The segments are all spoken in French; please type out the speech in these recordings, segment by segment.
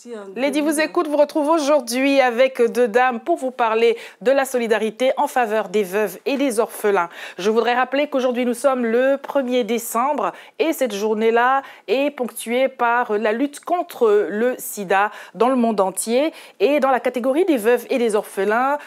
aussi. Lady vous écoute, vous retrouve aujourd'hui avec deux dames pour vous parler de la solidarité en faveur des veuves et des orphelins. Je voudrais rappeler qu'aujourd'hui nous sommes le 1er décembre et cette journée-là est ponctuée par la lutte contre le sida dans le monde entier. Et dans la catégorie des veuves et des orphelins,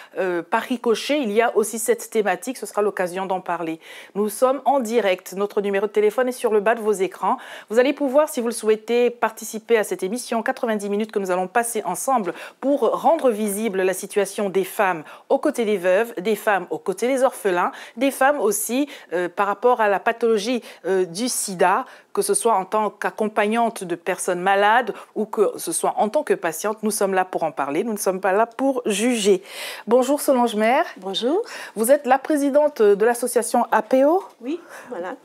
par ricochet, il y a aussi cette thématique, ce sera l'occasion d'en parler. Nous sommes en direct, notre numéro de téléphone est sur le bas de vos écrans. Vous allez pouvoir, si vous le souhaitez, participer à cette émission 90 minutes que nous allons passer ensemble pour rendre visible la situation des femmes aux côtés des veuves, des femmes aux côtés des orphelins, des femmes aussi par rapport à la pathologie du sida, que ce soit en tant qu'accompagnante de personnes malades ou que ce soit en tant que patiente. Nous sommes là pour en parler, nous ne sommes pas là pour juger. Bonjour Solange Maire. Bonjour. Vous êtes la présidente de l'association APO? Oui, voilà.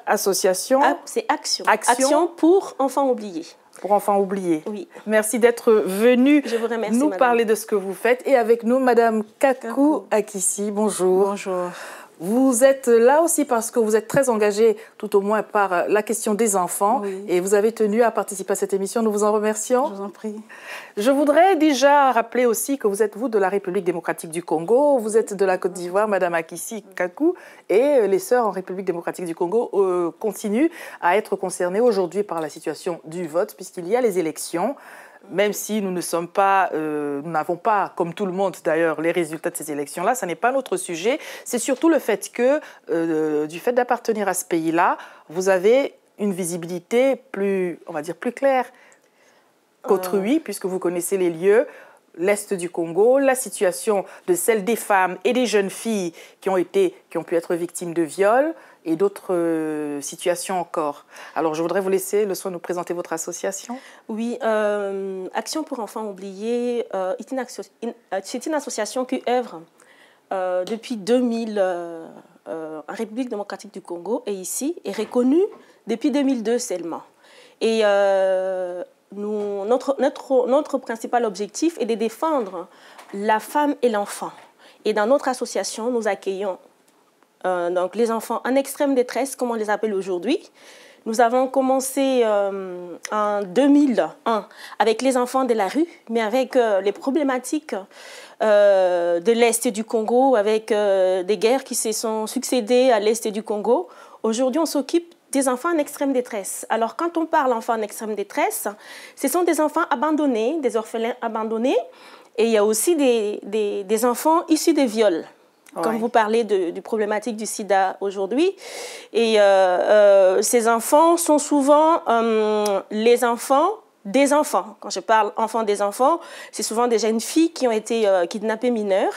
Association. C'est Action pour enfants oubliés. Pour enfants oubliés. Oui. Merci d'être venue nous madame. parler de ce que vous faites. Et avec nous, Madame Kakou Akissi. Bonjour. Bonjour. Vous êtes là aussi parce que vous êtes très engagée, tout au moins par la question des enfants. Oui. Et vous avez tenu à participer à cette émission. Nous vous en remercions. Je vous en prie. Je voudrais déjà rappeler aussi que vous êtes, vous, de la République démocratique du Congo. Vous êtes de la Côte d'Ivoire, Madame Akissi Kakou. Et les sœurs en République démocratique du Congo continuent à être concernées aujourd'hui par la situation du vote, puisqu'il y a les élections. Même si nous ne sommes pas, nous n'avons pas, comme tout le monde d'ailleurs, les résultats de ces élections-là, ça n'est pas notre sujet. C'est surtout le fait que, du fait d'appartenir à ce pays-là, vous avez une visibilité plus, on va dire, plus claire qu'autrui, puisque vous connaissez les lieux, l'Est du Congo, la situation de celle des femmes et des jeunes filles qui ont pu être victimes de viols et d'autres situations encore. Alors, je voudrais vous laisser le soin de nous présenter votre association. Oui, Action pour enfants oubliés, c'est une association qui œuvre depuis 2000 en République démocratique du Congo et ici, est reconnue depuis 2002 seulement. Et notre principal objectif est de défendre la femme et l'enfant. Et dans notre association, nous accueillons donc les enfants en extrême détresse, comme on les appelle aujourd'hui. Nous avons commencé en 2001 avec les enfants de la rue, mais avec les problématiques de l'Est du Congo, avec des guerres qui se sont succédées à l'Est du Congo. Aujourd'hui, on s'occupe des enfants en extrême détresse. Alors, quand on parle d'enfants en extrême détresse, ce sont des enfants abandonnés, des orphelins abandonnés, et il y a aussi des enfants issus des viols. Comme vous parlez du problématique du sida aujourd'hui. Et ces enfants sont souvent les enfants des enfants. Quand je parle enfants des enfants, c'est souvent des jeunes filles qui ont été kidnappées mineures,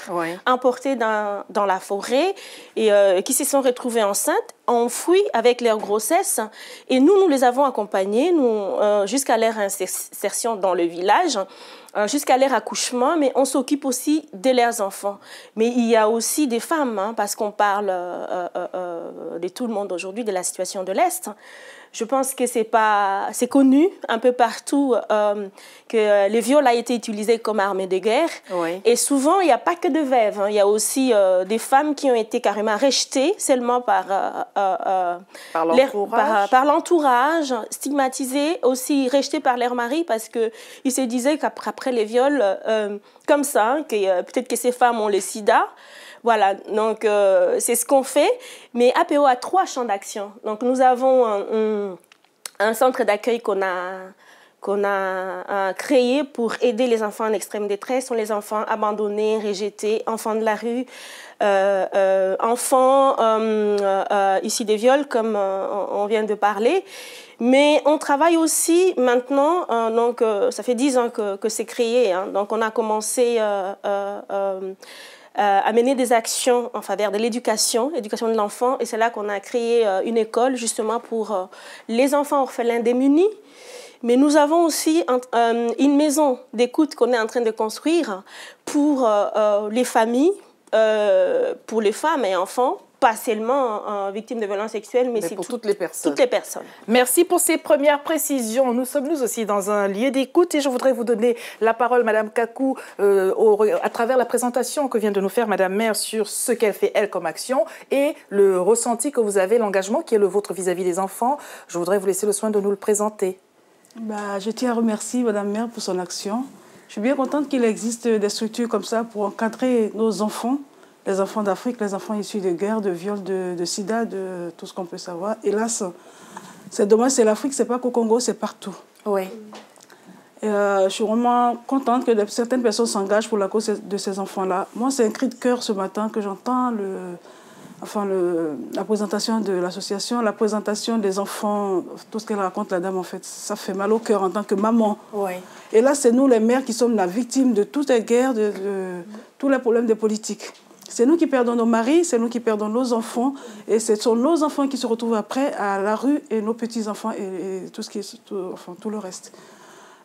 emportées dans la forêt et qui se sont retrouvées enceintes, enfouies avec leur grossesse. Et nous les avons accompagnées jusqu'à leur insertion dans le village, jusqu'à leur accouchement, mais on s'occupe aussi de leurs enfants. Mais il y a aussi des femmes, parce qu'on parle de tout le monde aujourd'hui, de la situation de l'Est. Je pense que c'est connu un peu partout que le viol a été utilisé comme arme de guerre. Oui. Et souvent, il n'y a pas que de veuves. Il y a aussi des femmes qui ont été carrément rejetées seulement par l'entourage, stigmatisées, aussi rejetées par leur mari parce qu'ils se disaient qu'après les viols, comme ça, peut-être que ces femmes ont le sida. Voilà, donc c'est ce qu'on fait. Mais APO a 3 champs d'action. Donc nous avons un centre d'accueil qu'on a créé pour aider les enfants en extrême détresse. Ce sont les enfants abandonnés, rejetés, enfants de la rue, enfants issus des viols, comme on vient de parler. Mais on travaille aussi maintenant, donc ça fait 10 ans que c'est créé. Hein, donc on a commencé à mener des actions en faveur de l'éducation de l'enfant. Et c'est là qu'on a créé une école justement pour les enfants orphelins démunis. Mais nous avons aussi une maison d'écoute qu'on est en train de construire pour les familles, pour les femmes et enfants, pas seulement victimes de violences sexuelles, mais c'est pour toutes les personnes. Toutes les personnes. Merci pour ces premières précisions. Nous sommes aussi dans un lieu d'écoute et je voudrais vous donner la parole, Madame Kakou, à travers la présentation que vient de nous faire Madame Maire sur ce qu'elle fait, elle, comme action et le ressenti que vous avez, l'engagement qui est le vôtre vis-à-vis des enfants. Je voudrais vous laisser le soin de nous le présenter. Je tiens à remercier Madame Maire pour son action. Je suis bien contente qu'il existe des structures comme ça pour encadrer nos enfants, les enfants d'Afrique, les enfants issus de guerre, de viols, de sida, de tout ce qu'on peut savoir. Hélas, c'est dommage, c'est l'Afrique, c'est pas qu'au Congo, c'est partout. Oui. Je suis vraiment contente que certaines personnes s'engagent pour la cause de ces enfants-là. Moi, c'est un cri de cœur ce matin que j'entends, la présentation de l'association, la présentation des enfants, tout ce qu'elle raconte, la dame, en fait, ça fait mal au cœur en tant que maman. Oui. Et là, c'est nous, les mères, qui sommes la victime de toutes les guerres, de tous les problèmes des politiques. C'est nous qui perdons nos maris, c'est nous qui perdons nos enfants, et ce sont nos enfants qui se retrouvent après à la rue, et nos petits-enfants, et tout le reste.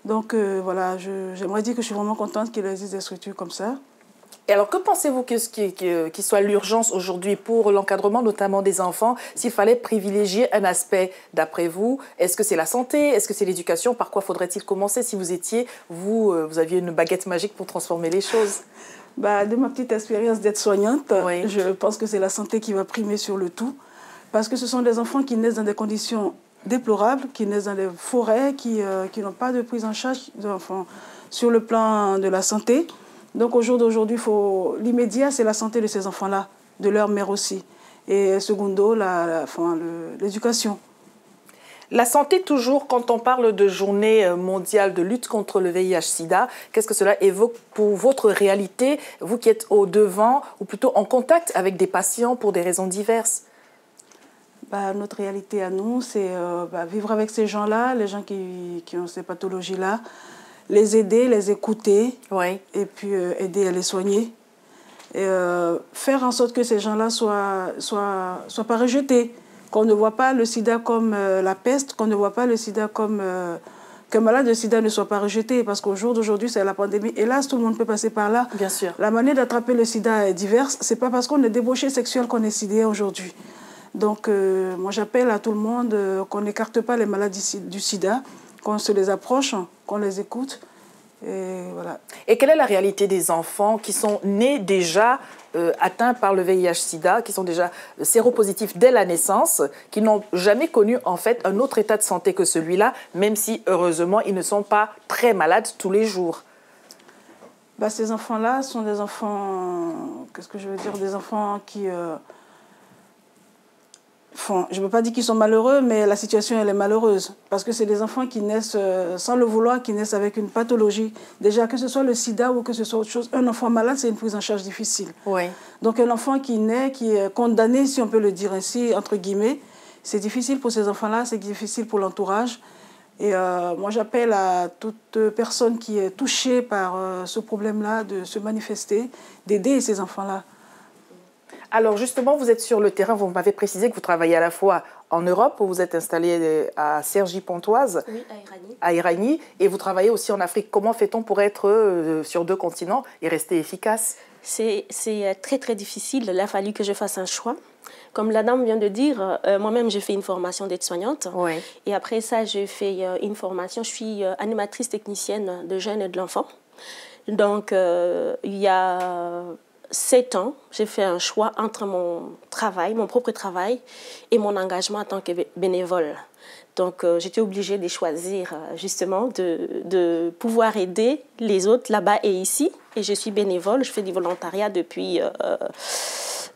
Donc voilà, j'aimerais dire que je suis vraiment contente qu'il existe des structures comme ça. Et alors, que pensez-vous qui soit l'urgence aujourd'hui pour l'encadrement notamment des enfants, s'il fallait privilégier un aspect d'après vous? Est-ce que c'est la santé? Est-ce que c'est l'éducation? Par quoi faudrait-il commencer si vous aviez une baguette magique pour transformer les choses? De ma petite expérience d'aide-soignante, oui. Je pense que c'est la santé qui va primer sur le tout. Parce que ce sont des enfants qui naissent dans des conditions déplorables, qui naissent dans des forêts, qui n'ont pas de prise en charge sur le plan de la santé. Donc au jour d'aujourd'hui, l'immédiat, c'est la santé de ces enfants-là, de leur mère aussi. Et secondo, l'éducation. La santé, toujours, quand on parle de journée mondiale de lutte contre le VIH-Sida, qu'est-ce que cela évoque pour votre réalité, vous qui êtes au devant, ou plutôt en contact avec des patients pour des raisons diverses? Notre réalité à nous, c'est vivre avec ces gens-là, les gens qui ont ces pathologies-là, les aider, les écouter, oui. Et puis aider à les soigner. Et faire en sorte que ces gens-là soient pas rejetés, qu'on ne voit pas le sida comme la peste, qu'on ne voit pas le sida comme... qu'un malade de sida ne soit pas rejeté, parce qu'au jour d'aujourd'hui, c'est la pandémie. Hélas, tout le monde peut passer par là. Bien sûr. La manière d'attraper le sida est diverse. Ce n'est pas parce qu'on est débauché sexuel qu'on est sidé aujourd'hui. Donc, moi, j'appelle à tout le monde qu'on n'écarte pas les maladies du sida, qu'on se les approche, qu'on les écoute. Et voilà. Et quelle est la réalité des enfants qui sont nés déjà atteints par le VIH-Sida, qui sont déjà séropositifs dès la naissance, qui n'ont jamais connu en fait un autre état de santé que celui-là, même si heureusement ils ne sont pas très malades tous les jours? Ces enfants-là sont des enfants, qu'est-ce que je veux dire, des enfants qui... je ne veux pas dire qu'ils sont malheureux, mais la situation, elle est malheureuse. Parce que c'est des enfants qui naissent sans le vouloir, qui naissent avec une pathologie. Déjà, que ce soit le sida ou que ce soit autre chose, un enfant malade, c'est une prise en charge difficile. Oui. Donc un enfant qui naît, qui est condamné, si on peut le dire ainsi, entre guillemets, c'est difficile pour ces enfants-là, c'est difficile pour l'entourage. Et moi, j'appelle à toute personne qui est touchée par ce problème-là de se manifester, d'aider ces enfants-là. Alors justement, vous êtes sur le terrain, vous m'avez précisé que vous travaillez à la fois en Europe, où vous êtes installé à Cergy-Pontoise, oui, à Irani, et vous travaillez aussi en Afrique. Comment fait-on pour être sur 2 continents et rester efficace? C'est très très difficile, il a fallu que je fasse un choix. Comme la dame vient de dire, moi-même j'ai fait une formation d'aide-soignante. Oui. Et après ça, j'ai fait une formation, je suis animatrice technicienne de jeunes et de l'enfant. Donc il y a 7 ans, j'ai fait un choix entre mon travail, mon propre travail, et mon engagement en tant que bénévole. Donc, j'étais obligée de choisir justement de pouvoir aider les autres là-bas et ici. Et je suis bénévole, je fais du volontariat depuis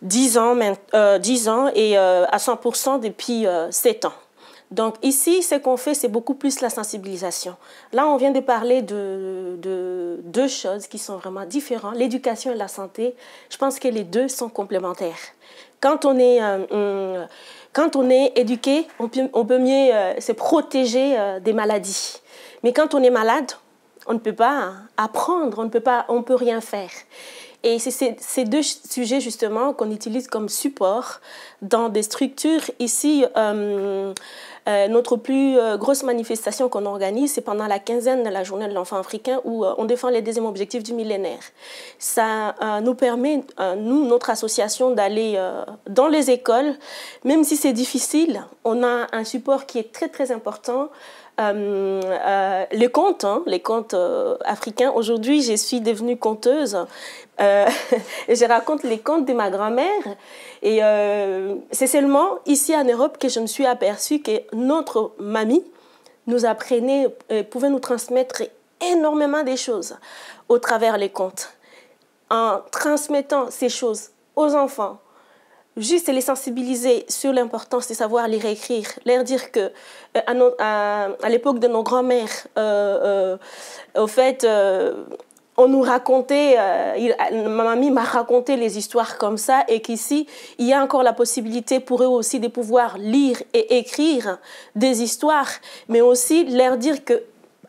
10 ans et à 100% depuis 7 ans. Donc ici, ce qu'on fait, c'est beaucoup plus la sensibilisation. Là, on vient de parler de 2 choses qui sont vraiment différentes, l'éducation et la santé. Je pense que les 2 sont complémentaires. Quand on est éduqué, on peut mieux se protéger des maladies. Mais quand on est malade, on ne peut pas apprendre, on peut rien faire. Et c'est ces 2 sujets justement qu'on utilise comme support dans des structures. Ici, notre plus grosse manifestation qu'on organise, c'est pendant la quinzaine de la journée de l'enfant africain où on défend les 2e objectifs du millénaire. Ça nous permet, nous, notre association, d'aller dans les écoles. Même si c'est difficile, on a un support qui est très très important. Les contes africains. Aujourd'hui, je suis devenue conteuse et je raconte les contes de ma grand-mère. Et c'est seulement ici en Europe que je me suis aperçue que notre mamie nous apprenait, pouvait nous transmettre énormément de choses au travers les contes. En transmettant ces choses aux enfants, juste les sensibiliser sur l'importance de savoir les réécrire, leur dire que à l'époque de nos grands-mères, au fait, on nous racontait, ma mamie m'a raconté les histoires comme ça, et qu'ici, il y a encore la possibilité pour eux aussi de pouvoir lire et écrire des histoires, mais aussi leur dire que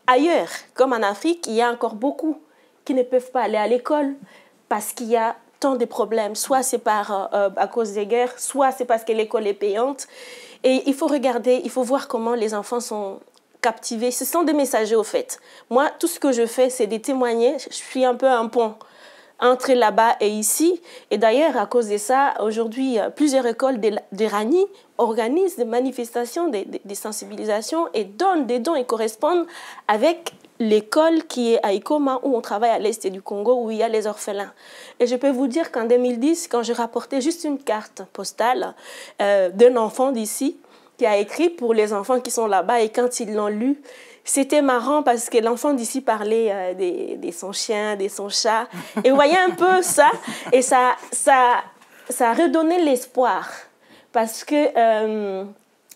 ailleurs, comme en Afrique, il y a encore beaucoup qui ne peuvent pas aller à l'école parce qu'il y a tant de problèmes. Soit c'est à cause des guerres, soit c'est parce que l'école est payante. Et il faut regarder, il faut voir comment les enfants sont captivés. Ce sont des messagers, au fait. Moi, tout ce que je fais, c'est de témoigner. Je suis un peu un pont entre là-bas et ici. Et d'ailleurs, à cause de ça, aujourd'hui, plusieurs écoles de Rani organisent des manifestations, des sensibilisations et donnent des dons et correspondent avec l'école qui est à Ikoma, où on travaille à l'est du Congo, où il y a les orphelins. Et je peux vous dire qu'en 2010, quand je rapportais juste une carte postale d'un enfant d'ici, qui a écrit pour les enfants qui sont là-bas, et quand ils l'ont lu, c'était marrant parce que l'enfant d'ici parlait de son chien, de son chat. Et vous voyez un peu ça, et ça a redonné l'espoir. Parce que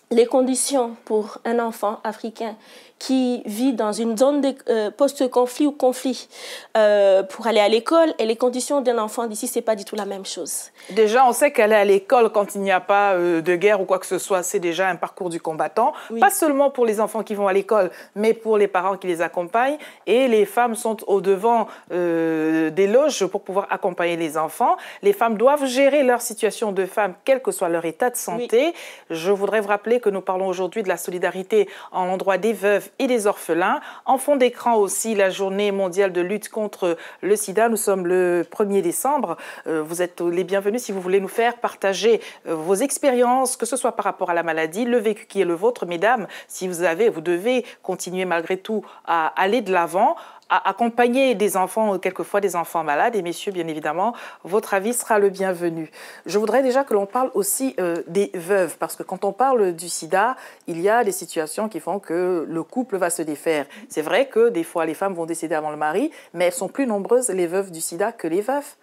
les conditions pour un enfant africain qui vit dans une zone de post-conflit ou conflit pour aller à l'école, et les conditions d'un enfant d'ici, ce n'est pas du tout la même chose. Déjà, on sait qu'aller à l'école quand il n'y a pas de guerre ou quoi que ce soit, c'est déjà un parcours du combattant. Oui. Pas seulement pour les enfants qui vont à l'école, mais pour les parents qui les accompagnent. Et les femmes sont au-devant des loges pour pouvoir accompagner les enfants. Les femmes doivent gérer leur situation de femme, quel que soit leur état de santé. Oui. Je voudrais vous rappeler que nous parlons aujourd'hui de la solidarité en l'endroit des veuves et des orphelins. En fond d'écran aussi, la journée mondiale de lutte contre le sida. Nous sommes le 1er décembre. Vous êtes les bienvenus si vous voulez nous faire partager vos expériences, que ce soit par rapport à la maladie, le vécu qui est le vôtre. Mesdames, si vous devez continuer malgré tout à aller de l'avant, à accompagner des enfants, quelquefois des enfants malades. Et messieurs, bien évidemment, votre avis sera le bienvenu. Je voudrais déjà que l'on parle aussi des veuves, parce que quand on parle du sida, il y a des situations qui font que le couple va se défaire. C'est vrai que des fois, les femmes vont décéder avant le mari, mais elles sont plus nombreuses, les veuves du sida, que les veufs.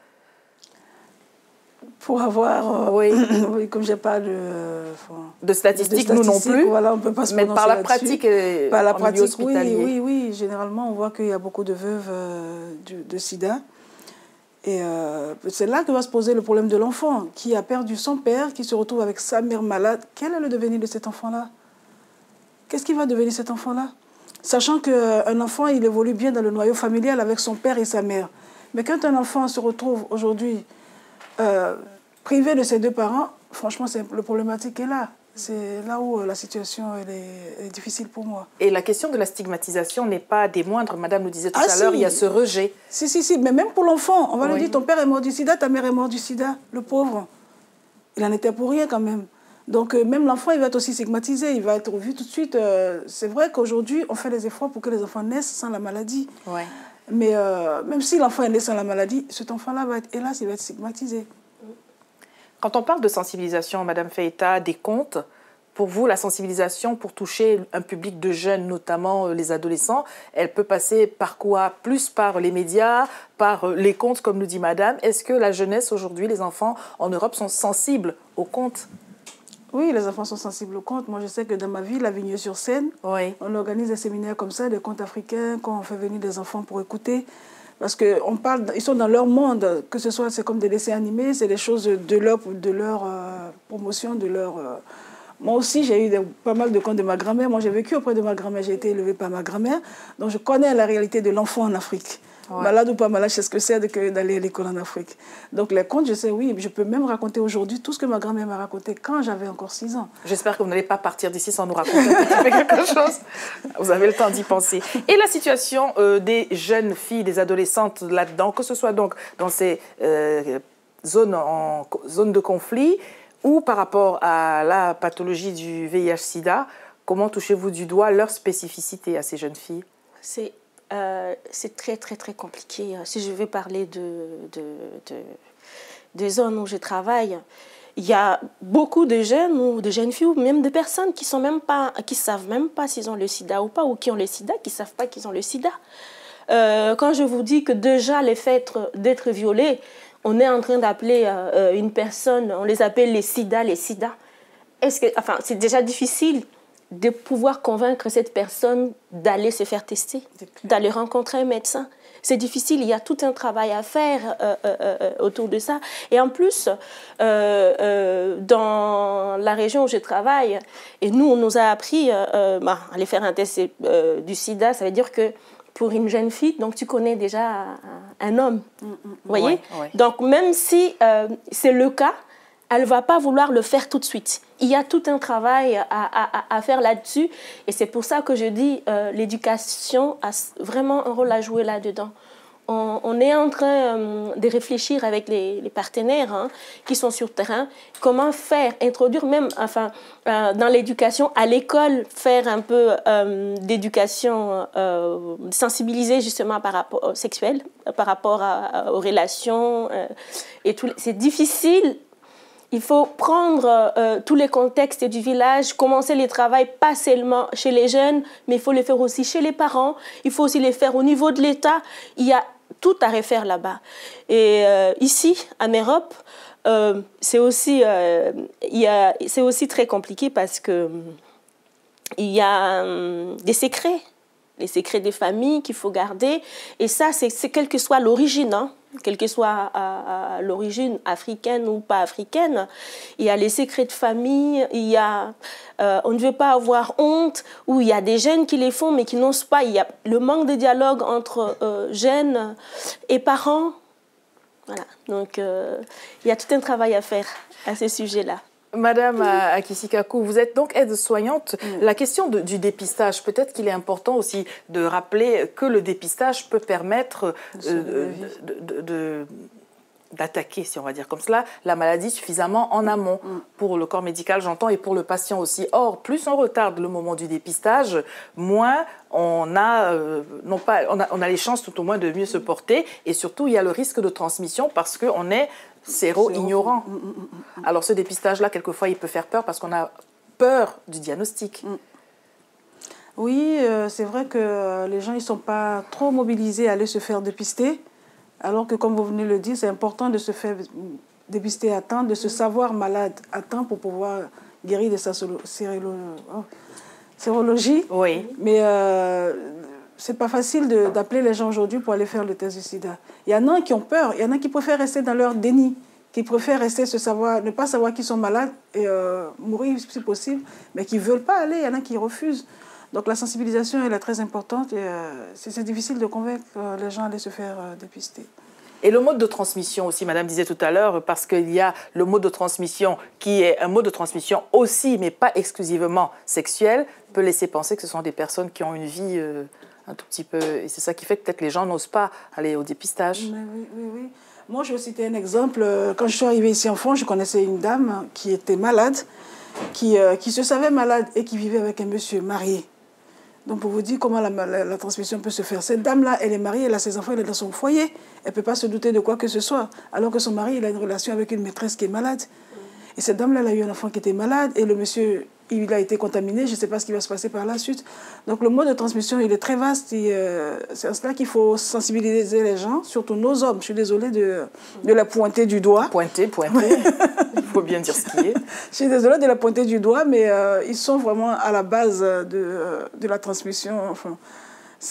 Pour avoir, oui, comme j'ai pas de statistiques, nous non plus, voilà, on peut pas se mais par la pratique, par la pratique, oui, généralement, on voit qu'il y a beaucoup de veuves de sida. Et c'est là que va se poser le problème de l'enfant, qui a perdu son père, qui se retrouve avec sa mère malade. Quel est le devenir de cet enfant-là? Qu'est-ce qui va devenir cet enfant-là? Sachant qu'un enfant, il évolue bien dans le noyau familial avec son père et sa mère. Mais quand un enfant se retrouve aujourd'hui privé de ses deux parents, franchement, le problématique est là. C'est là où la situation elle est difficile pour moi. Et la question de la stigmatisation n'est pas des moindres. Madame nous disait tout à l'heure, il y a ce rejet. Si, mais même pour l'enfant, on va lui dire, ton père est mort du sida, ta mère est morte du sida. Le pauvre, il en était pour rien quand même. Donc même l'enfant, il va être aussi stigmatisé, il va être vu tout de suite. C'est vrai qu'aujourd'hui, on fait des efforts pour que les enfants naissent sans la maladie. Ouais. Mais même si l'enfant est né sans la maladie, cet enfant-là va être, hélas, il va être stigmatisé. Quand on parle de sensibilisation, Madame Feita, des contes, pour vous, la sensibilisation pour toucher un public de jeunes, notamment les adolescents, elle peut passer par quoi? Plus par les médias, par les contes, comme nous dit Madame. Est-ce que la jeunesse aujourd'hui, les enfants en Europe sont sensibles aux contes? Oui, les enfants sont sensibles aux contes. Moi, je sais que dans ma ville, à Vigneux-sur-Seine, oui, on organise des séminaires comme ça, des contes africains, quand on fait venir des enfants pour écouter. Parce qu'on parle, ils sont dans leur monde, que ce soit, c'est comme des dessins animés, c'est des choses de leur promotion, de leur... Moi aussi, j'ai eu pas mal de contes de ma grand-mère. Moi, j'ai vécu auprès de ma grand-mère, j'ai été élevée par ma grand-mère. Donc, je connais la réalité de l'enfant en Afrique. Ouais. Malade ou pas malade, je sais ce que c'est d'aller à l'école en Afrique. Donc les contes, je sais, oui, je peux même raconter aujourd'hui tout ce que ma grand-mère m'a raconté quand j'avais encore 6 ans. J'espère que vous n'allez pas partir d'ici sans nous raconter quelque chose. Vous avez le temps d'y penser. Et la situation des jeunes filles, des adolescentes là-dedans, que ce soit donc dans ces zones de conflit ou par rapport à la pathologie du VIH-Sida, comment touchez-vous du doigt leur spécificité à ces jeunes filles? C'est très, très, très compliqué. Si je vais parler des zones où je travaille, il y a beaucoup de jeunes ou de jeunes filles ou même de personnes qui savent même pas s'ils ont le sida ou pas, ou qui ont le sida, qui savent pas qu'ils ont le sida. Quand je vous dis que déjà les faits d'être violés, on est en train d'appeler une personne, on les appelle les sida, les sida. C'est déjà difficile de pouvoir convaincre cette personne d'aller se faire tester, d'aller rencontrer un médecin. C'est difficile, il y a tout un travail à faire autour de ça. Et en plus, dans la région où je travaille, et nous, on nous a appris aller faire un test du sida, ça veut dire que pour une jeune fille, donc tu connais déjà un homme. Vous voyez? Ouais. Donc même si c'est le cas, elle ne va pas vouloir le faire tout de suite. Il y a tout un travail à faire là-dessus. Et c'est pour ça que je dis l'éducation a vraiment un rôle à jouer là-dedans. On est en train de réfléchir avec les partenaires qui sont sur le terrain, comment faire, introduire même dans l'éducation, à l'école, faire un peu d'éducation, sensibiliser justement par rapport au sexuel, par rapport aux relations et tout. C'est difficile. Il faut prendre tous les contextes du village, commencer les travaux pas seulement chez les jeunes, mais il faut les faire aussi chez les parents. Il faut aussi les faire au niveau de l'État. Il y a tout à refaire là-bas. Et ici, en Europe, c'est aussi très compliqué parce que il y a des secrets. Les secrets des familles qu'il faut garder. Et ça, c'est quelle que soit l'origine, quelle que soit l'origine africaine ou pas africaine. Il y a les secrets de famille, il y a, on ne veut pas avoir honte, ou il y a des jeunes qui les font mais qui n'osent pas. Il y a le manque de dialogue entre jeunes et parents. Voilà. Donc, il y a tout un travail à faire à ce sujet-là. Madame Akissi-Kakou, vous êtes donc aide-soignante. La question du dépistage, peut-être qu'il est important aussi de rappeler que le dépistage peut permettre d'attaquer, si on va dire comme cela, la maladie suffisamment en amont pour le corps médical, j'entends, et pour le patient aussi. Or, plus on retarde le moment du dépistage, moins on a les chances tout au moins de mieux se porter, et surtout il y a le risque de transmission parce qu'on est séro-ignorant. Alors ce dépistage-là, quelquefois, il peut faire peur parce qu'on a peur du diagnostic. Oui, c'est vrai que les gens ne sont pas trop mobilisés à aller se faire dépister, alors que, comme vous venez de le dire, c'est important de se faire dépister à temps, de se savoir malade à temps pour pouvoir guérir de sa sérologie. Oui. Mais c'est pas facile d'appeler les gens aujourd'hui pour aller faire le test du sida. Il y en a qui ont peur, il y en a qui préfèrent rester dans leur déni, qui préfèrent rester ne pas savoir qu'ils sont malades et mourir si possible, mais qui ne veulent pas aller, il y en a qui refusent. Donc la sensibilisation elle est très importante et c'est difficile de convaincre les gens à aller se faire dépister. Et le mode de transmission aussi, Madame disait tout à l'heure, parce qu'il y a le mode de transmission qui est un mode de transmission aussi, mais pas exclusivement sexuel, peut laisser penser que ce sont des personnes qui ont une vie un tout petit peu... Et c'est ça qui fait que peut-être les gens n'osent pas aller au dépistage. Oui. Moi, je vais citer un exemple. Quand je suis arrivée ici en France, je connaissais une dame qui était malade, qui se savait malade et qui vivait avec un monsieur marié. Donc, pour vous dire comment la transmission peut se faire. Cette dame-là, elle est mariée, elle a ses enfants, elle est dans son foyer. Elle ne peut pas se douter de quoi que ce soit. Alors que son mari, il a une relation avec une maîtresse qui est malade. Et cette dame-là, elle a eu un enfant qui était malade. Et le monsieur, il a été contaminé. Je ne sais pas ce qui va se passer par la suite. Donc, le mode de transmission, il est très vaste. Et c'est à cela qu'il faut sensibiliser les gens, surtout nos hommes. Je suis désolée de la pointer du doigt. Pointer. Il faut bien dire ce qui est. Je suis désolée de la pointer du doigt, mais ils sont vraiment à la base de la transmission. Enfin,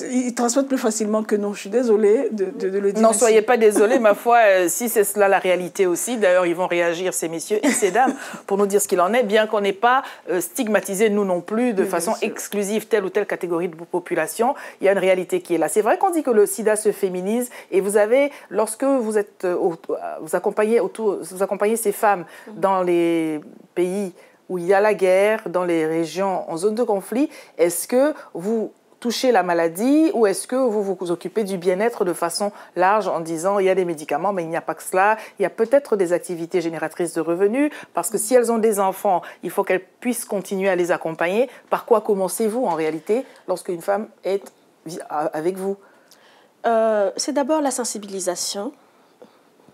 ils transmettent plus facilement que nous. Je suis désolée de le dire. Non, soyez pas désolés, ma foi, si c'est cela la réalité aussi. D'ailleurs, ils vont réagir, ces messieurs et ces dames, pour nous dire ce qu'il en est, bien qu'on n'ait pas stigmatisé, nous non plus, de façon exclusive, telle ou telle catégorie de population. Il y a une réalité qui est là. C'est vrai qu'on dit que le sida se féminise, et vous avez, lorsque vous êtes, vous accompagnez ces femmes dans les pays où il y a la guerre, dans les régions en zone de conflit, est-ce que vous toucher la maladie, ou est-ce que vous vous occupez du bien-être de façon large en disant il y a des médicaments, mais il n'y a pas que cela, il y a peut-être des activités génératrices de revenus, parce que si elles ont des enfants, il faut qu'elles puissent continuer à les accompagner. Par quoi commencez-vous en réalité lorsqu'une femme est avec vous? C'est d'abord la sensibilisation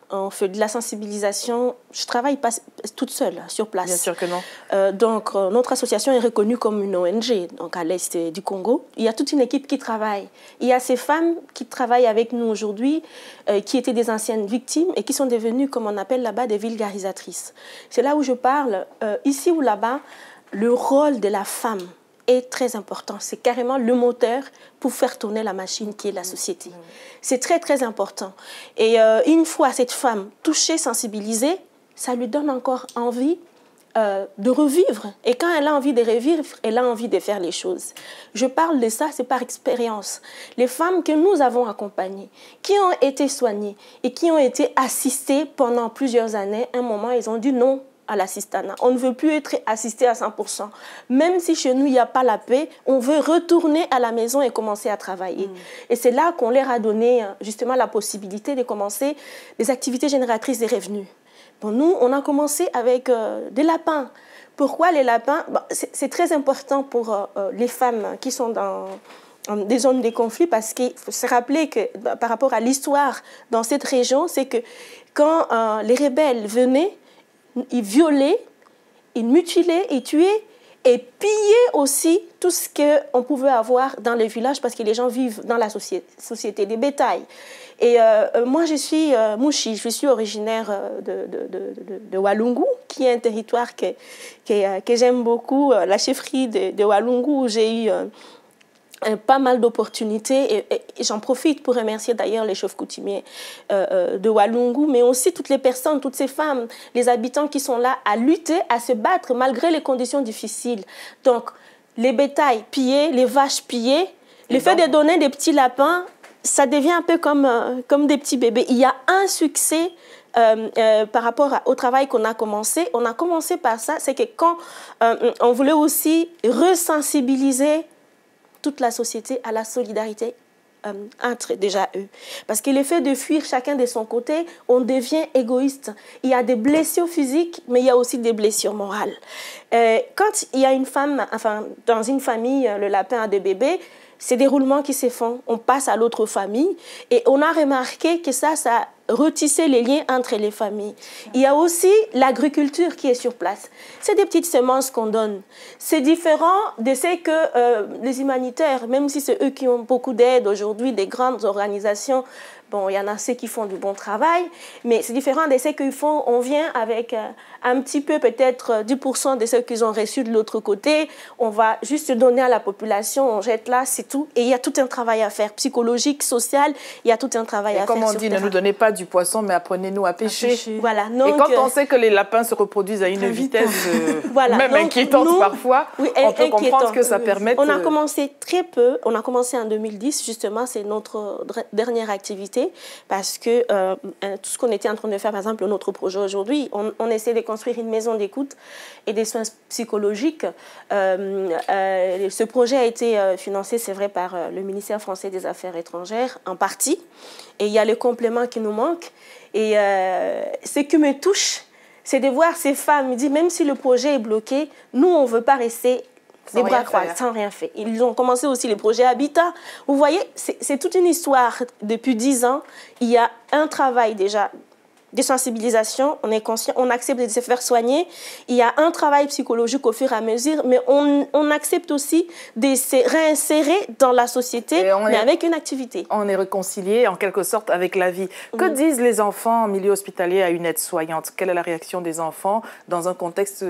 on fait de la sensibilisation. Je ne travaille pas toute seule sur place. Bien sûr que non. Donc, notre association est reconnue comme une ONG, donc à l'est du Congo. Il y a toute une équipe qui travaille. Il y a ces femmes qui travaillent avec nous aujourd'hui, qui étaient des anciennes victimes et qui sont devenues, comme on appelle là-bas, des vulgarisatrices. C'est là où je parle, ici ou là-bas, le rôle de la femme est très important. C'est carrément le moteur pour faire tourner la machine qui est la société. C'est très, très important. Et une fois cette femme touchée, sensibilisée, ça lui donne encore envie de revivre. Et quand elle a envie de revivre, elle a envie de faire les choses. Je parle de ça, c'est par expérience. Les femmes que nous avons accompagnées, qui ont été soignées et qui ont été assistées pendant plusieurs années, à un moment, elles ont dit non à l'assistanat. On ne veut plus être assisté à 100%. Même si chez nous, il n'y a pas la paix, on veut retourner à la maison et commencer à travailler. Et c'est là qu'on leur a donné justement la possibilité de commencer des activités génératrices de revenus. Bon, nous, on a commencé avec des lapins. Pourquoi les lapins? Bon, c'est très important pour les femmes qui sont dans des zones de conflit, parce qu'il faut se rappeler que par rapport à l'histoire dans cette région, c'est que quand les rebelles venaient, ils violaient, ils mutilaient, ils tuaient et pillaient aussi tout ce qu'on pouvait avoir dans les villages, parce que les gens vivent dans la société des bétails. Et moi, je suis Mouchi, je suis originaire de Walungu, qui est un territoire que j'aime beaucoup, la chefferie de Walungu, où j'ai eu pas mal d'opportunités, et j'en profite pour remercier d'ailleurs les chefs coutumiers de Walungu, mais aussi toutes les personnes, toutes ces femmes, les habitants qui sont là à lutter, à se battre malgré les conditions difficiles. Donc, les bétails pillés, les vaches pillées, le fait de donner des petits lapins, ça devient un peu comme des petits bébés. Il y a un succès par rapport au travail qu'on a commencé. On a commencé par ça, c'est que quand on voulait aussi resensibiliser toute la société à la solidarité entre déjà eux. Parce que le fait de fuir chacun de son côté, on devient égoïste. Il y a des blessures physiques, mais il y a aussi des blessures morales. Quand il y a une femme, enfin, dans une famille, le lapin a des bébés, c'est des roulements qui se font. On passe à l'autre famille et on a remarqué que ça retissait les liens entre les familles. Il y a aussi l'agriculture qui est sur place. C'est des petites semences qu'on donne. C'est différent de ce que les humanitaires, même si c'est eux qui ont beaucoup d'aide aujourd'hui, des grandes organisations, bon, il y en a ceux qui font du bon travail, mais c'est différent de ce qu'ils font. On vient avec un petit peu, peut-être 10% de ce qu'ils ont reçu de l'autre côté. On va juste donner à la population, on jette là, c'est tout. Et il y a tout un travail à faire, psychologique, social, il y a tout un travail à faire. Comme on dit, ne nous donnez pas du poisson, mais apprenez-nous à pêcher. Voilà, donc, et quand on sait que les lapins se reproduisent à une vitesse voilà, même donc, inquiétante parfois, oui, on peut comprendre que ça permet... On a commencé très peu, on a commencé en 2010, justement, c'est notre dernière activité, parce que tout ce qu'on était en train de faire, par exemple, notre projet aujourd'hui, on essaie de construire une maison d'écoute et des soins psychologiques. Ce projet a été financé, c'est vrai, par le ministère français des Affaires étrangères, en partie. Et il y a le complément qui nous manque. Et ce qui me touche, c'est de voir ces femmes, me dire, même si le projet est bloqué, nous, on ne veut pas rester des bras croisés, sans rien faire. Ils ont commencé aussi les projets Habitat. Vous voyez, c'est toute une histoire. Depuis 10 ans, il y a un travail déjà de sensibilisation, on est conscient, on accepte de se faire soigner. Il y a un travail psychologique au fur et à mesure, mais on accepte aussi de se réinsérer dans la société, mais avec une activité. On est réconcilié en quelque sorte avec la vie. Que disent les enfants en milieu hospitalier à une aide-soignante? Quelle est la réaction des enfants dans un contexte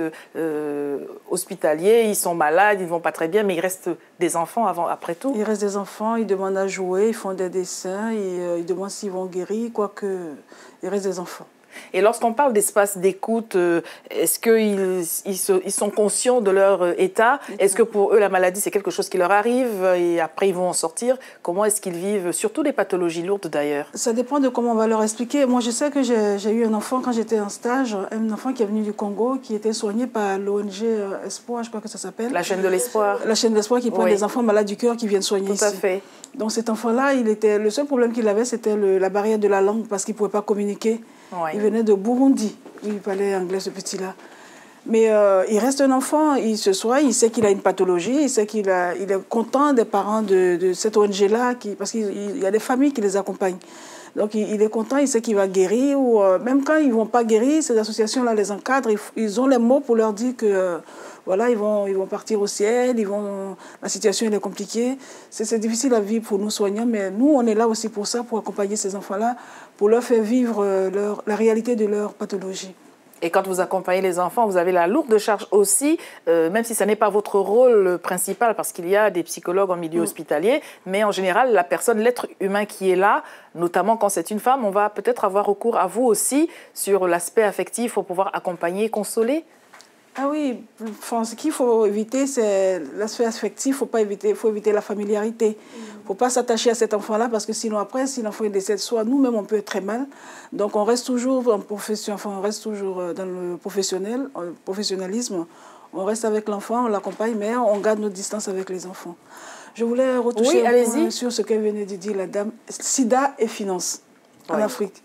hospitalier? Ils sont malades, ils ne vont pas très bien, mais il reste des enfants après tout. Il reste des enfants, ils demandent à jouer, ils font des dessins, ils demandent s'ils vont guérir, quoique il reste des enfants. Et lorsqu'on parle d'espace d'écoute, est-ce qu'ils sont conscients de leur état? Est-ce que pour eux, la maladie, c'est quelque chose qui leur arrive et après, ils vont en sortir? Comment est-ce qu'ils vivent? Surtout des pathologies lourdes, d'ailleurs. Ça dépend de comment on va leur expliquer. Moi, je sais que j'ai eu un enfant quand j'étais en stage, un enfant qui est venu du Congo, qui était soigné par l'ONG Espoir, je crois que ça s'appelle. La chaîne de l'espoir. La chaîne de l'espoir qui prend des enfants malades du cœur qui viennent soigner ici. Tout à fait. Donc cet enfant-là, le seul problème qu'il avait, c'était la barrière de la langue parce qu'il ne pouvait pas communiquer. Ouais. Il venait de Burundi. Il parlait anglais, ce petit-là. Mais il reste un enfant, il se soigne, il sait qu'il a une pathologie, il sait il est content des parents de cette ONG-là, parce qu'il y a des familles qui les accompagnent. Donc il est content, il sait qu'il va guérir. Ou même quand ils ne vont pas guérir, ces associations-là les encadrent. Ils ont les mots pour leur dire que voilà, ils vont partir au ciel, la situation elle est compliquée. C'est difficile à vivre pour nous soignants, mais nous, on est là aussi pour ça, pour accompagner ces enfants-là, pour leur faire vivre la réalité de leur pathologie. Et quand vous accompagnez les enfants, vous avez la lourde charge aussi, même si ce n'est pas votre rôle principal, parce qu'il y a des psychologues en milieu hospitalier, mais en général, la personne, l'être humain qui est là, notamment quand c'est une femme, on va peut-être avoir recours à vous aussi sur l'aspect affectif pour pouvoir accompagner, consoler. Ah oui, enfin, ce qu'il faut éviter, c'est l'aspect affectif. Il faut éviter la familiarité. Il ne faut pas s'attacher à cet enfant-là parce que sinon, après, si l'enfant décède, soit nous-mêmes, on peut être très mal. Donc, on reste toujours en profession, enfin, on reste toujours dans le professionnalisme. On reste avec l'enfant, on l'accompagne, mais on garde notre distance avec les enfants. Je voulais retoucher sur ce qu'elle venait de dire, la dame. Sida et finances en Afrique.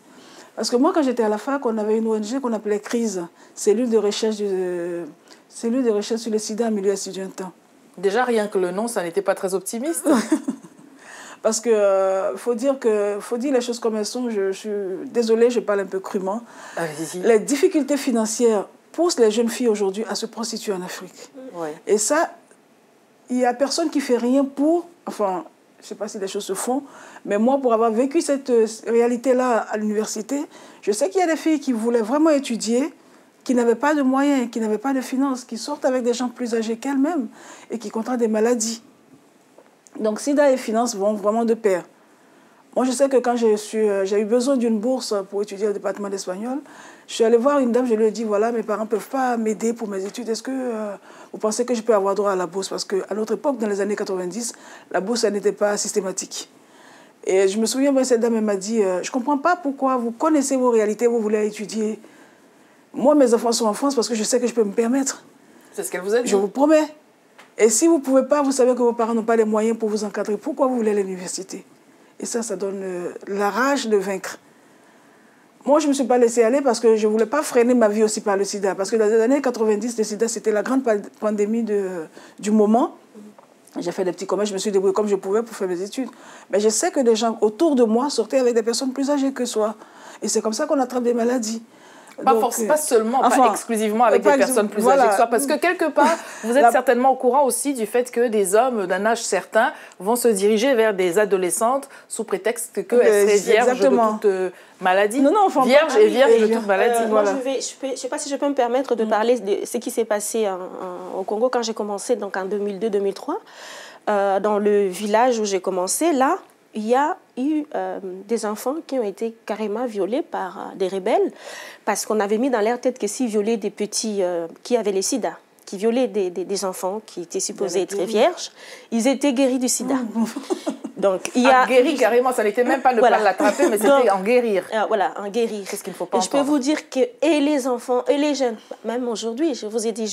Parce que moi, quand j'étais à la fac, on avait une ONG qu'on appelait CRISE, cellule de recherche sur le sida en milieu estudiantin. Déjà, rien que le nom, ça n'était pas très optimiste. Parce que faut dire les choses comme elles sont. Je suis désolée, je parle un peu crûment. Les difficultés financières poussent les jeunes filles aujourd'hui à se prostituer en Afrique. Ouais. Et ça, il n'y a personne qui fait rien pour... Enfin, je ne sais pas si les choses se font, mais moi, pour avoir vécu cette réalité-là à l'université, je sais qu'il y a des filles qui voulaient vraiment étudier, qui n'avaient pas de moyens, qui n'avaient pas de finances, qui sortent avec des gens plus âgés qu'elles-mêmes et qui contractent des maladies. Donc, sida et finances vont vraiment de pair. Moi, je sais que quand j'ai eu besoin d'une bourse pour étudier au département d'espagnol, je suis allée voir une dame, je lui ai dit, voilà, mes parents ne peuvent pas m'aider pour mes études. Est-ce que vous pensez que je peux avoir droit à la bourse? Parce qu'à notre époque, dans les années 90, la bourse, elle n'était pas systématique. Et je me souviens, cette dame, elle m'a dit, je ne comprends pas pourquoi vous connaissez vos réalités, vous voulez étudier. Moi, mes enfants sont en France parce que je sais que je peux me permettre. C'est ce qu'elle vous a dit. Je vous promets. Et si vous ne pouvez pas, vous savez que vos parents n'ont pas les moyens pour vous encadrer. Pourquoi vous voulez aller à l'université? Et ça donne la rage de vaincre. Moi, je ne me suis pas laissée aller parce que je ne voulais pas freiner ma vie aussi par le sida. Parce que dans les années 90, le sida, c'était la grande pandémie du moment. J'ai fait des petits commerces, je me suis débrouillée comme je pouvais pour faire mes études. Mais je sais que des gens autour de moi sortaient avec des personnes plus âgées que soi. Et c'est comme ça qu'on attrape des maladies. Pas seulement, pas exclusivement avec des personnes plus âgées que soi. Parce que quelque part, vous êtes certainement au courant aussi du fait que des hommes d'un âge certain vont se diriger vers des adolescentes sous prétexte qu'elles seraient vierges de toute maladie. Vierges et vierges de toute maladie. Moi, je ne sais pas si je peux me permettre de parler de ce qui s'est passé au Congo quand j'ai commencé, donc en 2002-2003. Dans le village où j'ai commencé, là, il y a eu des enfants qui ont été carrément violés par des rebelles parce qu'on avait mis dans leur tête que s'ils violaient des petits qui avaient le sida, qui violaient des enfants qui étaient supposés être vierges, ils étaient guéris du sida. Donc, il y a guéri carrément, ça n'était même pas ne pas l'attraper, mais c'était en guérir. Voilà, en guérir. Qu'est-ce qu'il ne faut pas entendre. Je peux vous dire que et les enfants et les jeunes, même aujourd'hui, je vous ai dit,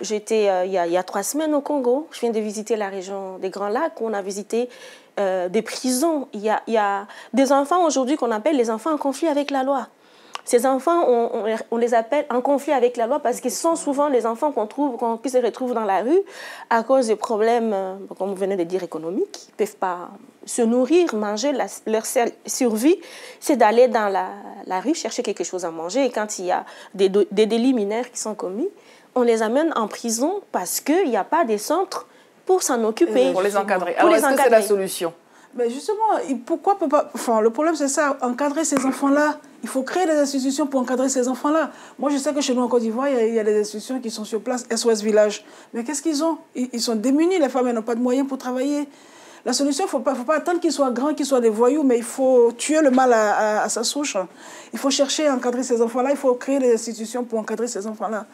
j'étais il y a 3 semaines au Congo, je viens de visiter la région des Grands Lacs, où on a visité des prisons. Il y a des enfants aujourd'hui qu'on appelle les enfants en conflit avec la loi. Ces enfants, on les appelle en conflit avec la loi parce qu'ils sont souvent les enfants qui se retrouvent dans la rue à cause des problèmes, comme vous venez de dire, économiques. Ils ne peuvent pas se nourrir, manger. Leur seule survie, c'est d'aller dans la rue chercher quelque chose à manger. Et quand il y a des délits mineurs qui sont commis, on les amène en prison parce qu'il n'y a pas de centres pour s'en occuper. Pour les encadrer. Alors, est-ce que c'est la solution? Mais justement, pourquoi peut pas... Enfin, le problème, c'est ça, encadrer ces enfants-là. Il faut créer des institutions pour encadrer ces enfants-là. Moi, je sais que chez nous, en Côte d'Ivoire, il y a des institutions qui sont sur place, SOS Village. Mais qu'est-ce qu'ils ont? Ils sont démunis, les femmes, elles n'ont pas de moyens pour travailler. La solution, il ne faut pas attendre qu'ils soient grands, qu'ils soient des voyous, mais il faut tuer le mal à sa souche. Il faut chercher à encadrer ces enfants-là, il faut créer des institutions pour encadrer ces enfants-là.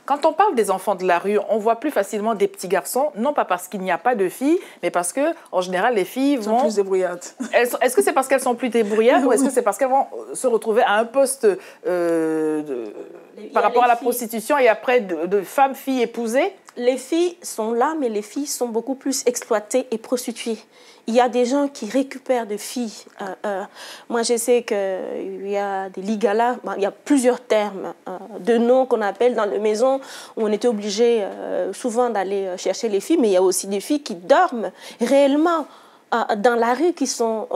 Quand on parle des enfants de la rue, on voit plus facilement des petits garçons, non pas parce qu'il n'y a pas de filles, mais parce que, en général, les filles vont... sont plus débrouillardes. Est-ce que c'est parce qu'elles sont plus débrouillardes ou est-ce que c'est parce qu'elles vont se retrouver à un poste par rapport à la prostitution et après de femmes, filles épousées? Les filles sont là, mais les filles sont beaucoup plus exploitées et prostituées. Il y a des gens qui récupèrent des filles. Moi, je sais qu'il y a des ligalas, il y a plusieurs termes de noms qu'on appelle dans les maisons où on était obligé souvent d'aller chercher les filles, mais il y a aussi des filles qui dorment réellement dans la rue qui sont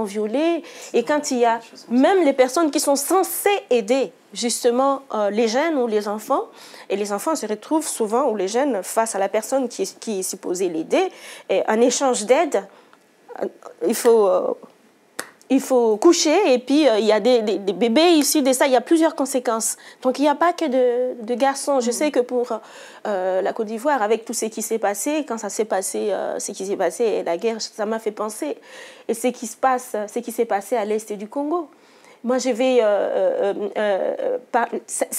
violées, et quand il y a même les personnes qui sont censées aider justement les jeunes ou les enfants, et les enfants se retrouvent souvent, ou les jeunes, face à la personne qui est supposée l'aider, et en échange d'aide, il faut coucher, et puis il y a des bébés issus de ça, il y a plusieurs conséquences. Donc il n'y a pas que de garçons. Je sais que pour la Côte d'Ivoire, avec tout ce qui s'est passé, quand ça s'est passé, ce qui s'est passé, et la guerre, ça m'a fait penser, et ce qui s'est passé à l'est du Congo. Moi, c'est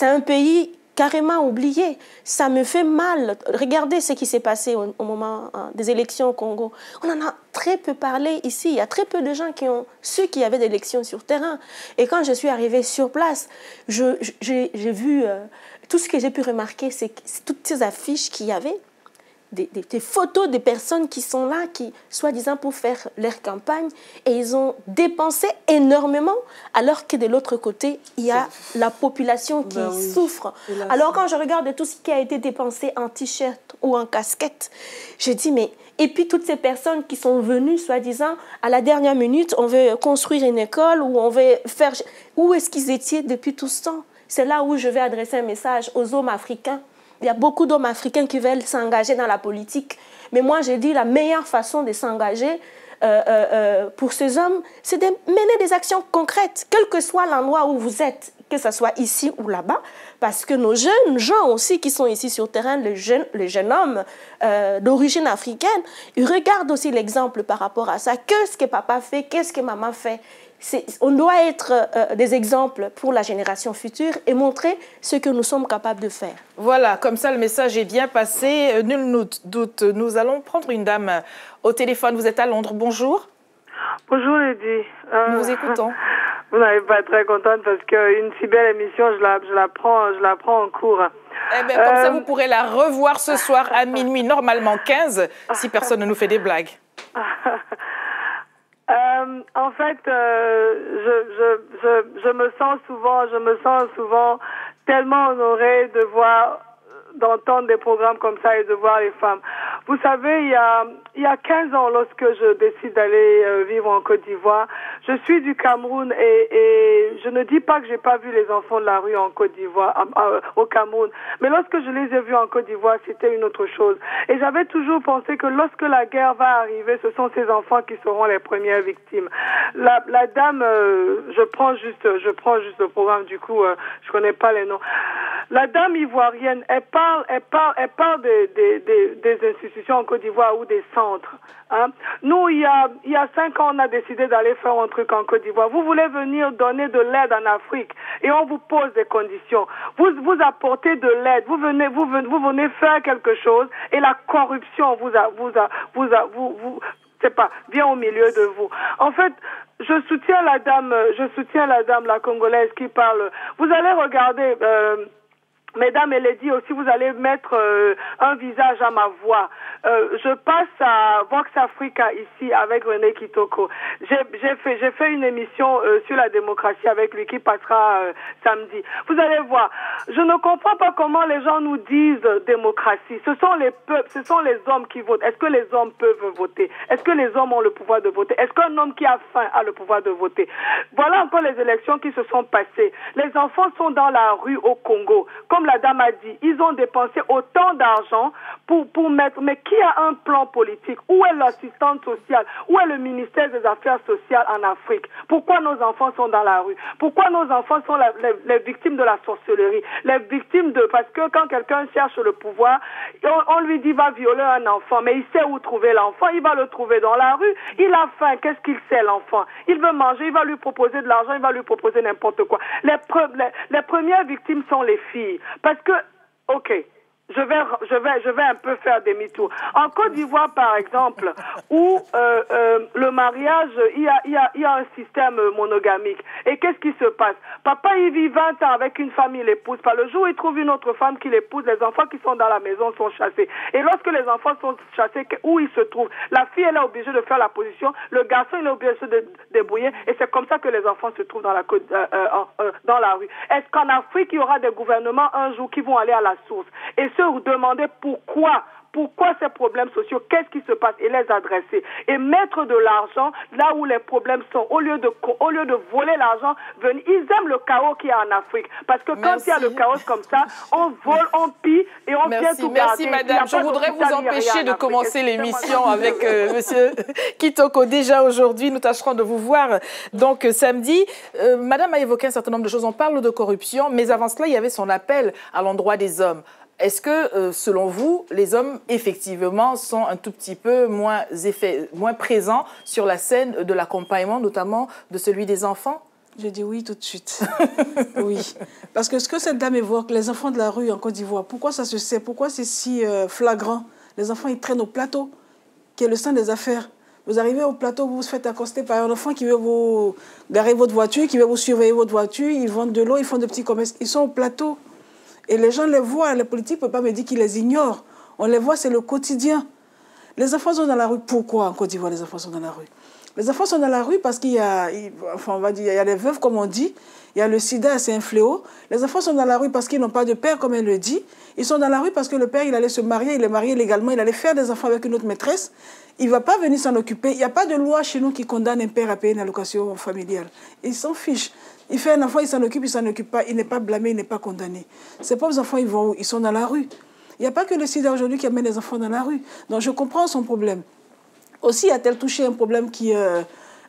un pays carrément oublié. Ça me fait mal. Regardez ce qui s'est passé au moment des élections au Congo. On en a très peu parlé ici. Il y a très peu de gens qui ont su qu'il y avait des élections sur terrain. Et quand je suis arrivée sur place, j'ai vu tout ce que j'ai pu remarquer, c'est toutes ces affiches qu'il y avait. Des photos de personnes qui sont là, qui, soi-disant, pour faire leur campagne, et ils ont dépensé énormément, alors que de l'autre côté, il y a la population qui souffre. Alors quand je regarde tout ce qui a été dépensé en t-shirt ou en casquette, je dis, mais... Et puis toutes ces personnes qui sont venues, soi-disant, à la dernière minute, on veut construire une école, ou on veut faire... Où est-ce qu'ils étaient depuis tout ce temps? C'est là où je vais adresser un message aux hommes africains. Il y a beaucoup d'hommes africains qui veulent s'engager dans la politique. Mais moi, j'ai dit la meilleure façon de s'engager pour ces hommes, c'est de mener des actions concrètes, quel que soit l'endroit où vous êtes, que ce soit ici ou là-bas. Parce que nos jeunes gens aussi qui sont ici sur le terrain, les jeunes hommes d'origine africaine, ils regardent aussi l'exemple par rapport à ça. Qu'est-ce que papa fait? Qu'est-ce que maman fait? On doit être des exemples pour la génération future et montrer ce que nous sommes capables de faire. Voilà, comme ça le message est bien passé. Nul ne doute, nous allons prendre une dame au téléphone. Vous êtes à Londres, bonjour. Bonjour Lydie. Nous vous écoutons. Vous n'allez pas être très contente parce qu'une si belle émission, je la prends en cours. Eh bien, comme ça, vous pourrez la revoir ce soir à minuit, normalement 15, si personne ne nous fait des blagues. En fait, je me sens souvent tellement honorée de d'entendre des programmes comme ça et de voir les femmes. Vous savez, il y a 15 ans, lorsque je décide d'aller vivre en Côte d'Ivoire, je suis du Cameroun et je ne dis pas que j'ai pas vu les enfants de la rue en Côte d'Ivoire, au Cameroun, mais lorsque je les ai vus en Côte d'Ivoire, c'était une autre chose. Et j'avais toujours pensé que lorsque la guerre va arriver, ce sont ces enfants qui seront les premières victimes. La dame, je prends juste le programme, du coup, je connais pas les noms. La dame ivoirienne, elle parle des institutions en Côte d'Ivoire ou des centres. Hein. Nous, il y a 5 ans, on a décidé d'aller faire un truc en Côte d'Ivoire. Vous voulez venir donner de l'aide en Afrique et on vous pose des conditions. Vous apportez de l'aide, vous venez faire quelque chose et la corruption vient au milieu de vous. En fait, je soutiens la dame, la Congolaise qui parle. Vous allez regarder, mesdames et ladies aussi, vous allez mettre un visage à ma voix. Je passe à Vox Africa ici avec René Kitoko. J'ai fait une émission sur la démocratie avec lui qui passera samedi. Vous allez voir, je ne comprends pas comment les gens nous disent démocratie. Ce sont les peuples, ce sont les hommes qui votent. Est-ce que les hommes peuvent voter? Est-ce que les hommes ont le pouvoir de voter? Est-ce qu'un homme qui a faim a le pouvoir de voter? Voilà encore les élections qui se sont passées. Les enfants sont dans la rue au Congo. Comme la dame a dit, ils ont dépensé autant d'argent pour mettre... Mais qui a un plan politique? Où est l'assistante sociale? Où est le ministère des Affaires sociales en Afrique? Pourquoi nos enfants sont dans la rue? Pourquoi nos enfants sont les victimes de la sorcellerie? Les victimes de... Parce que quand quelqu'un cherche le pouvoir, on lui dit va violer un enfant, mais il sait où trouver l'enfant, il va le trouver dans la rue. Il a faim, qu'est-ce qu'il sait l'enfant? Il veut manger, il va lui proposer de l'argent, il va lui proposer n'importe quoi. Les premières victimes sont les filles. Parce que, ok, je vais un peu faire demi-tour. En Côte d'Ivoire, par exemple, où le mariage, il y a un système monogamique. Et qu'est-ce qui se passe? Papa, il vit 20 ans avec une femme, il l'épouse pas. Le jour où il trouve une autre femme qui l'épouse, les enfants qui sont dans la maison sont chassés. Et lorsque les enfants sont chassés, où ils se trouvent? La fille, elle est obligée de faire la position, le garçon, il est obligé de se débrouiller, et c'est comme ça que les enfants se trouvent dans la rue. Est-ce qu'en Afrique, il y aura des gouvernements un jour qui vont aller à la source et se demander pourquoi pourquoi ces problèmes sociaux, qu'est-ce qui se passe et les adresser. Et mettre de l'argent là où les problèmes sont. Au lieu de voler l'argent, ils aiment le chaos qu'il y a en Afrique. Parce que quand il y a le chaos comme ça, on vole, on pille et on vient tout garder. Merci madame. Je voudrais vous empêcher de commencer l'émission avec monsieur Kitoko. Déjà aujourd'hui, nous tâcherons de vous voir donc samedi. Madame a évoqué un certain nombre de choses. On parle de corruption, mais avant cela, il y avait son appel à l'endroit des hommes. Est-ce que, selon vous, les hommes, effectivement, sont un tout petit peu moins présents sur la scène de l'accompagnement, notamment de celui des enfants? Je dis oui tout de suite. Oui. Parce que ce que cette dame évoque, les enfants de la rue en Côte d'Ivoire, pourquoi ça se sait? Pourquoi c'est si flagrant? Les enfants, ils traînent au plateau, qui est le sein des affaires. Vous arrivez au plateau, vous vous faites accoster par un enfant qui veut vous garer votre voiture, qui veut vous surveiller votre voiture, ils vendent de l'eau, ils font de petits commerces. Ils sont au plateau. Et les gens les voient, les politiques ne peuvent pas me dire qu'ils les ignorent. On les voit, c'est le quotidien. Les enfants sont dans la rue. Pourquoi en Côte d'Ivoire les enfants sont dans la rue? Les enfants sont dans la rue parce qu'il y a, enfin on va dire, il y a les veuves comme on dit, il y a le sida, c'est un fléau. Les enfants sont dans la rue parce qu'ils n'ont pas de père comme elle le dit. Ils sont dans la rue parce que le père, il allait se marier, il est marié légalement, il allait faire des enfants avec une autre maîtresse. Il ne va pas venir s'en occuper. Il n'y a pas de loi chez nous qui condamne un père à payer une allocation familiale. Il s'en fiche. Il fait un enfant, il s'en occupe pas. Il n'est pas blâmé, il n'est pas condamné. Ces pauvres enfants, ils vont où? Ils sont dans la rue. Il n'y a pas que le sida aujourd'hui qui amène les enfants dans la rue. Donc je comprends son problème. Aussi, a-t-elle touché un problème qui...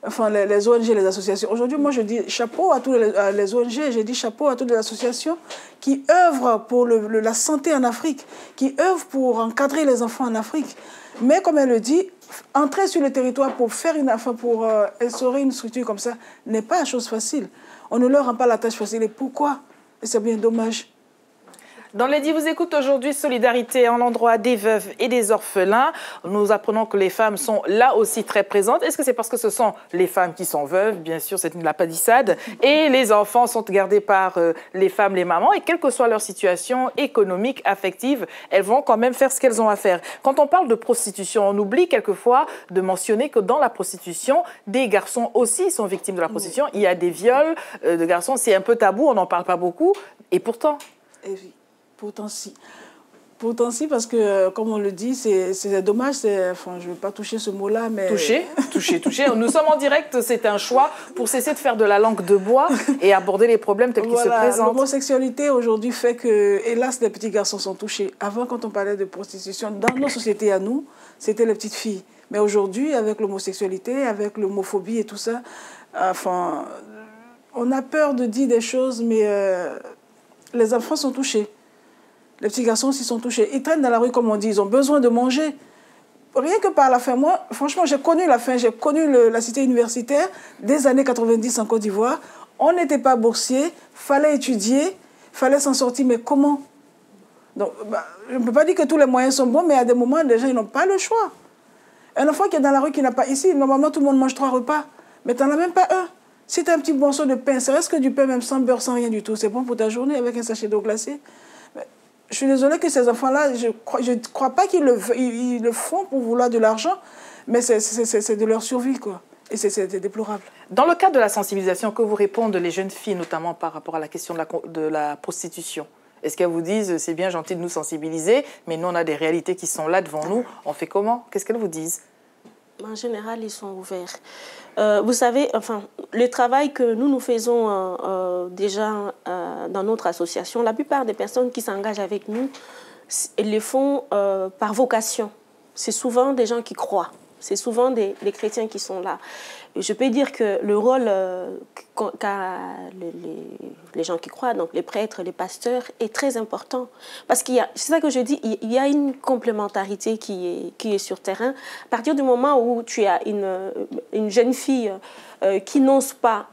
enfin, les ONG, les associations. Aujourd'hui, moi, je dis chapeau à tous les ONG, je dis chapeau à toutes les associations qui œuvrent pour la santé en Afrique, qui œuvrent pour encadrer les enfants en Afrique. Mais comme elle le dit, entrer sur le territoire pour faire pour instaurer une structure comme ça n'est pas une chose facile. On ne leur rend pas la tâche facile. Et pourquoi? Et c'est bien dommage. Dans Lady vous écoute aujourd'hui, solidarité en l'endroit des veuves et des orphelins. Nous apprenons que les femmes sont là aussi très présentes. Est-ce que c'est parce que ce sont les femmes qui sont veuves? Bien sûr, c'est une lapalissade. Et les enfants sont gardés par les femmes, les mamans. Et quelle que soit leur situation économique, affective, elles vont quand même faire ce qu'elles ont à faire. Quand on parle de prostitution, on oublie quelquefois de mentionner que dans la prostitution, des garçons aussi sont victimes de la prostitution. Il y a des viols de garçons. C'est un peu tabou, on n'en parle pas beaucoup. Et pourtant... Et oui. Pourtant, si. Pourtant, si, parce que, comme on le dit, c'est dommage. Enfin, je ne vais pas toucher ce mot-là, mais... Toucher. Nous sommes en direct, c'est un choix pour cesser de faire de la langue de bois et aborder les problèmes tels qu'ils se présentent. L'homosexualité, aujourd'hui, fait que, hélas, les petits garçons sont touchés. Avant, quand on parlait de prostitution, dans nos sociétés à nous, c'était les petites filles. Mais aujourd'hui, avec l'homosexualité, avec l'homophobie et tout ça, enfin, on a peur de dire des choses, mais les enfants sont touchés. Les petits garçons aussi sont touchés. Ils traînent dans la rue, comme on dit, ils ont besoin de manger. Rien que par la faim. Moi, franchement, j'ai connu la faim. J'ai connu la cité universitaire des années 90 en Côte d'Ivoire. On n'était pas boursier, fallait étudier, fallait s'en sortir. Mais comment? Donc, je ne peux pas dire que tous les moyens sont bons, mais à des moments, les gens ils n'ont pas le choix. Un enfant qui est dans la rue, qui n'a pas... Ici, normalement, tout le monde mange 3 repas. Mais tu n'en as même pas un. Si tu as un petit morceau de pain, ça reste que du pain, même sans beurre, sans rien du tout. C'est bon pour ta journée avec un sachet d'eau glacée. Je suis désolée que ces enfants-là, je ne crois pas qu'ils le font pour vouloir de l'argent, mais c'est de leur survie, quoi. Et c'est déplorable. Dans le cadre de la sensibilisation, que vous répondent les jeunes filles, notamment par rapport à la question de la prostitution? Est-ce qu'elles vous disent, c'est bien gentil de nous sensibiliser, mais nous, on a des réalités qui sont là devant nous, on fait comment? Qu'est-ce qu'elles vous disent? En général, ils sont ouverts. Vous savez, enfin, le travail que nous faisons déjà dans notre association, la plupart des personnes qui s'engagent avec nous, elles le font par vocation. C'est souvent des gens qui croient. C'est souvent des chrétiens qui sont là. Je peux dire que le rôle qu'a les gens qui croient, donc les prêtres, les pasteurs, est très important. Parce qu'il y a, c'est ça que je dis, il y a une complémentarité qui est sur terrain. À partir du moment où tu as une jeune fille qui n'ose pas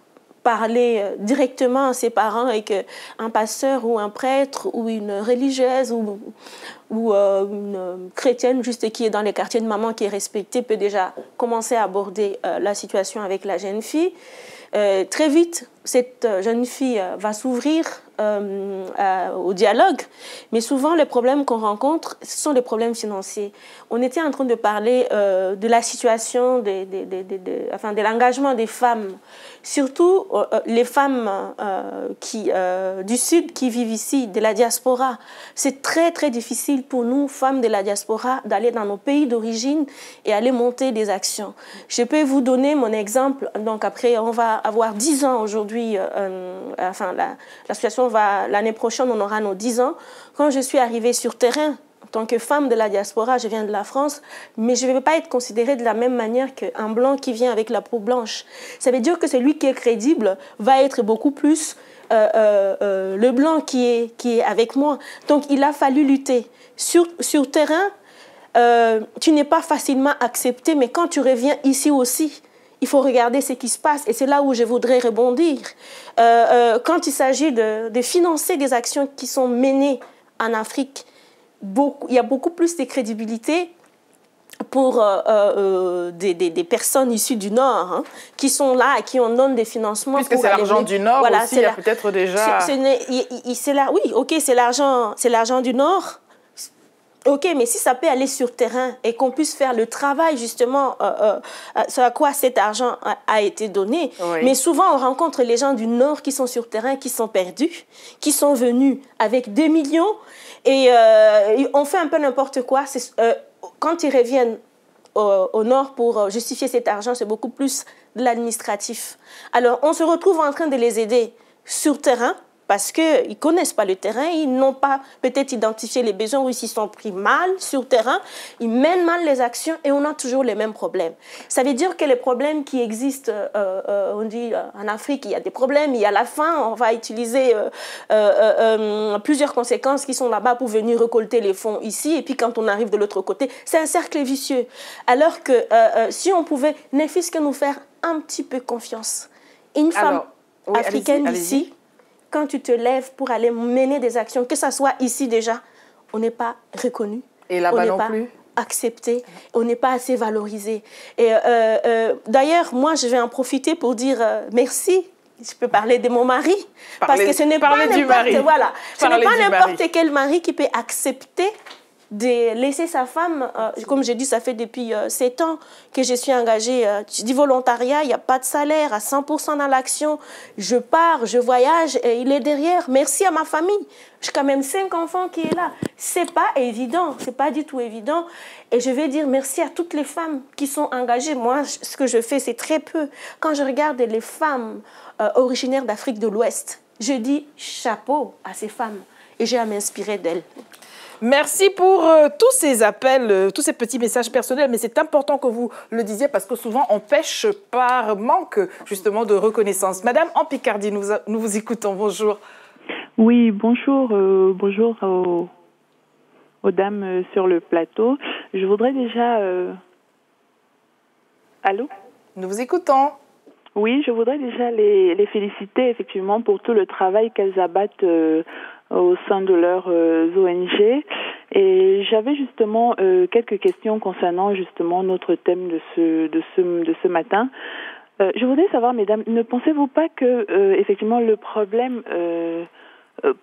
parler directement à ses parents et qu'un pasteur ou un prêtre ou une religieuse ou une chrétienne juste qui est dans les quartiers de maman qui est respectée peut déjà commencer à aborder la situation avec la jeune fille. Très vite, cette jeune fille va s'ouvrir au dialogue. Mais souvent, les problèmes qu'on rencontre, ce sont des problèmes financiers. On était en train de parler de la situation, de l'engagement des femmes, surtout les femmes du Sud qui vivent ici, de la diaspora. C'est très, très difficile pour nous, femmes de la diaspora, d'aller dans nos pays d'origine et aller monter des actions. Je peux vous donner mon exemple. Donc après, on va avoir 10 ans aujourd'hui. L'association l'année prochaine, on aura nos 10 ans. Quand je suis arrivée sur terrain, en tant que femme de la diaspora, je viens de la France, mais je ne vais pas être considérée de la même manière qu'un blanc qui vient avec la peau blanche. Ça veut dire que celui qui est crédible va être beaucoup plus le blanc qui est avec moi. Donc il a fallu lutter. Sur terrain, tu n'es pas facilement accepté, mais quand tu reviens ici aussi, il faut regarder ce qui se passe et c'est là où je voudrais rebondir. Quand il s'agit de financer des actions qui sont menées en Afrique, il y a beaucoup plus de crédibilité pour des personnes issues du Nord qui sont là et qui en donnent des financements. Puisque c'est l'argent du Nord voilà, aussi, il y a peut-être déjà... Oui, ok, c'est l'argent du Nord. Ok, mais si ça peut aller sur terrain et qu'on puisse faire le travail justement sur à quoi cet argent a été donné. Oui. Mais souvent, on rencontre les gens du Nord qui sont sur terrain, qui sont perdus, qui sont venus avec 2 millions et on fait un peu n'importe quoi. Quand ils reviennent au Nord pour justifier cet argent, c'est beaucoup plus de l'administratif. Alors, on se retrouve en train de les aider sur terrain, parce qu'ils ne connaissent pas le terrain, ils n'ont pas peut-être identifié les besoins ou ils s'y sont pris mal sur terrain, ils mènent mal les actions et on a toujours les mêmes problèmes. Ça veut dire que les problèmes qui existent, on dit en Afrique, il y a des problèmes, il y a la faim, on va utiliser plusieurs conséquences qui sont là-bas pour venir récolter les fonds ici et puis quand on arrive de l'autre côté, c'est un cercle vicieux. Alors que si on pouvait, ne fût-ce que nous faire un petit peu confiance. Une femme africaine d'ici, quand tu te lèves pour aller mener des actions, que ça soit ici déjà, on n'est pas reconnu. Et là-bas non plus. Accepté, on n'est pas assez valorisé. Et d'ailleurs, moi, je vais en profiter pour dire merci. Je peux parler de mon mari, parce que ce n'est pas n'importe quel mari qui peut accepter de laisser sa femme, comme j'ai dit, ça fait depuis 7 ans que je suis engagée, je dis volontariat, il n'y a pas de salaire, à 100% dans l'action, je pars, je voyage, et il est derrière, merci à ma famille, j'ai quand même 5 enfants qui est là, c'est pas évident, c'est pas du tout évident, et je vais dire merci à toutes les femmes qui sont engagées. Moi, ce que je fais, c'est très peu. Quand je regarde les femmes originaires d'Afrique de l'Ouest, je dis chapeau à ces femmes, et j'ai à m'inspirer d'elles. Merci pour tous ces appels, tous ces petits messages personnels, mais c'est important que vous le disiez parce que souvent on pêche par manque justement de reconnaissance. Madame, en Picardie, nous vous écoutons, bonjour. Oui, bonjour, bonjour aux dames sur le plateau. Je voudrais déjà... Allô? Nous vous écoutons. Oui, je voudrais déjà les féliciter effectivement pour tout le travail qu'elles abattent au sein de leurs ONG. Et j'avais justement quelques questions concernant justement notre thème de ce matin. Je voudrais savoir, mesdames, ne pensez-vous pas que effectivement le problème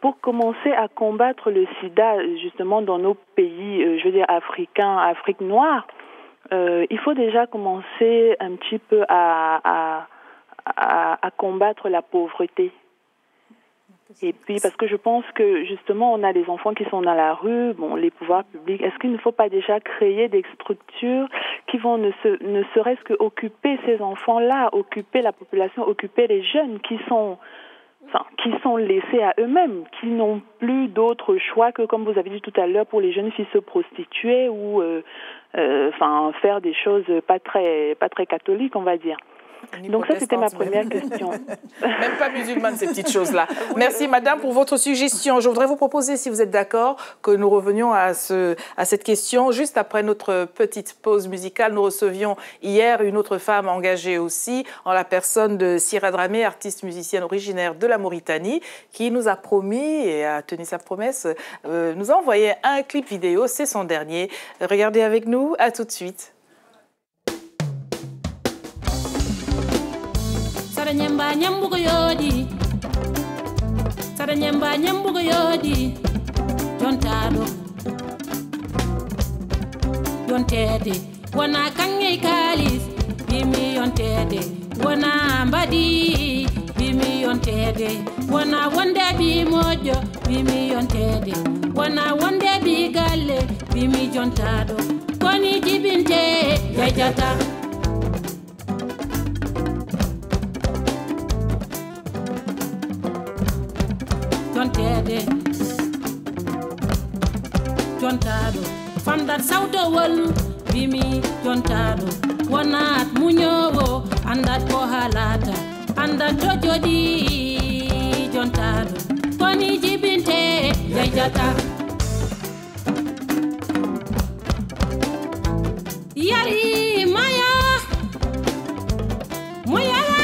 pour commencer à combattre le sida justement dans nos pays, je veux dire africains, Afrique noire, il faut déjà commencer un petit peu à combattre la pauvreté. Et puis, parce que je pense que, justement, on a des enfants qui sont dans la rue, bon, les pouvoirs publics, est-ce qu'il ne faut pas déjà créer des structures qui vont ne serait-ce que occuper ces enfants-là, occuper la population, occuper les jeunes qui sont laissés à eux-mêmes, qui n'ont plus d'autre choix que, comme vous avez dit tout à l'heure, pour les jeunes filles se prostituer ou faire des choses pas très catholiques, on va dire. Donc ça, c'était ma première question. Même pas musulmane, ces petites choses-là. Merci, madame, pour votre suggestion. Je voudrais vous proposer, si vous êtes d'accord, que nous revenions à cette question. Juste après notre petite pause musicale, nous recevions hier une autre femme engagée aussi, en la personne de Sira Dramé, artiste musicienne originaire de la Mauritanie, qui nous a promis et a tenu sa promesse, nous a envoyé un clip vidéo, c'est son dernier. Regardez avec nous, à tout de suite. sada nyamba nyambugo yodi jontado yontede wana kange kalis bimi yontede wana mbadi bimi yontede wana wonde bi mojo bimi yontede wana wonde bi galle bimi jontado koni jibinte jajata jontede jontado famdat sawto wol bimi jontado wonat munyowo andat ko halata andat to jodi jontado koni jibinte jajata yari maya moyala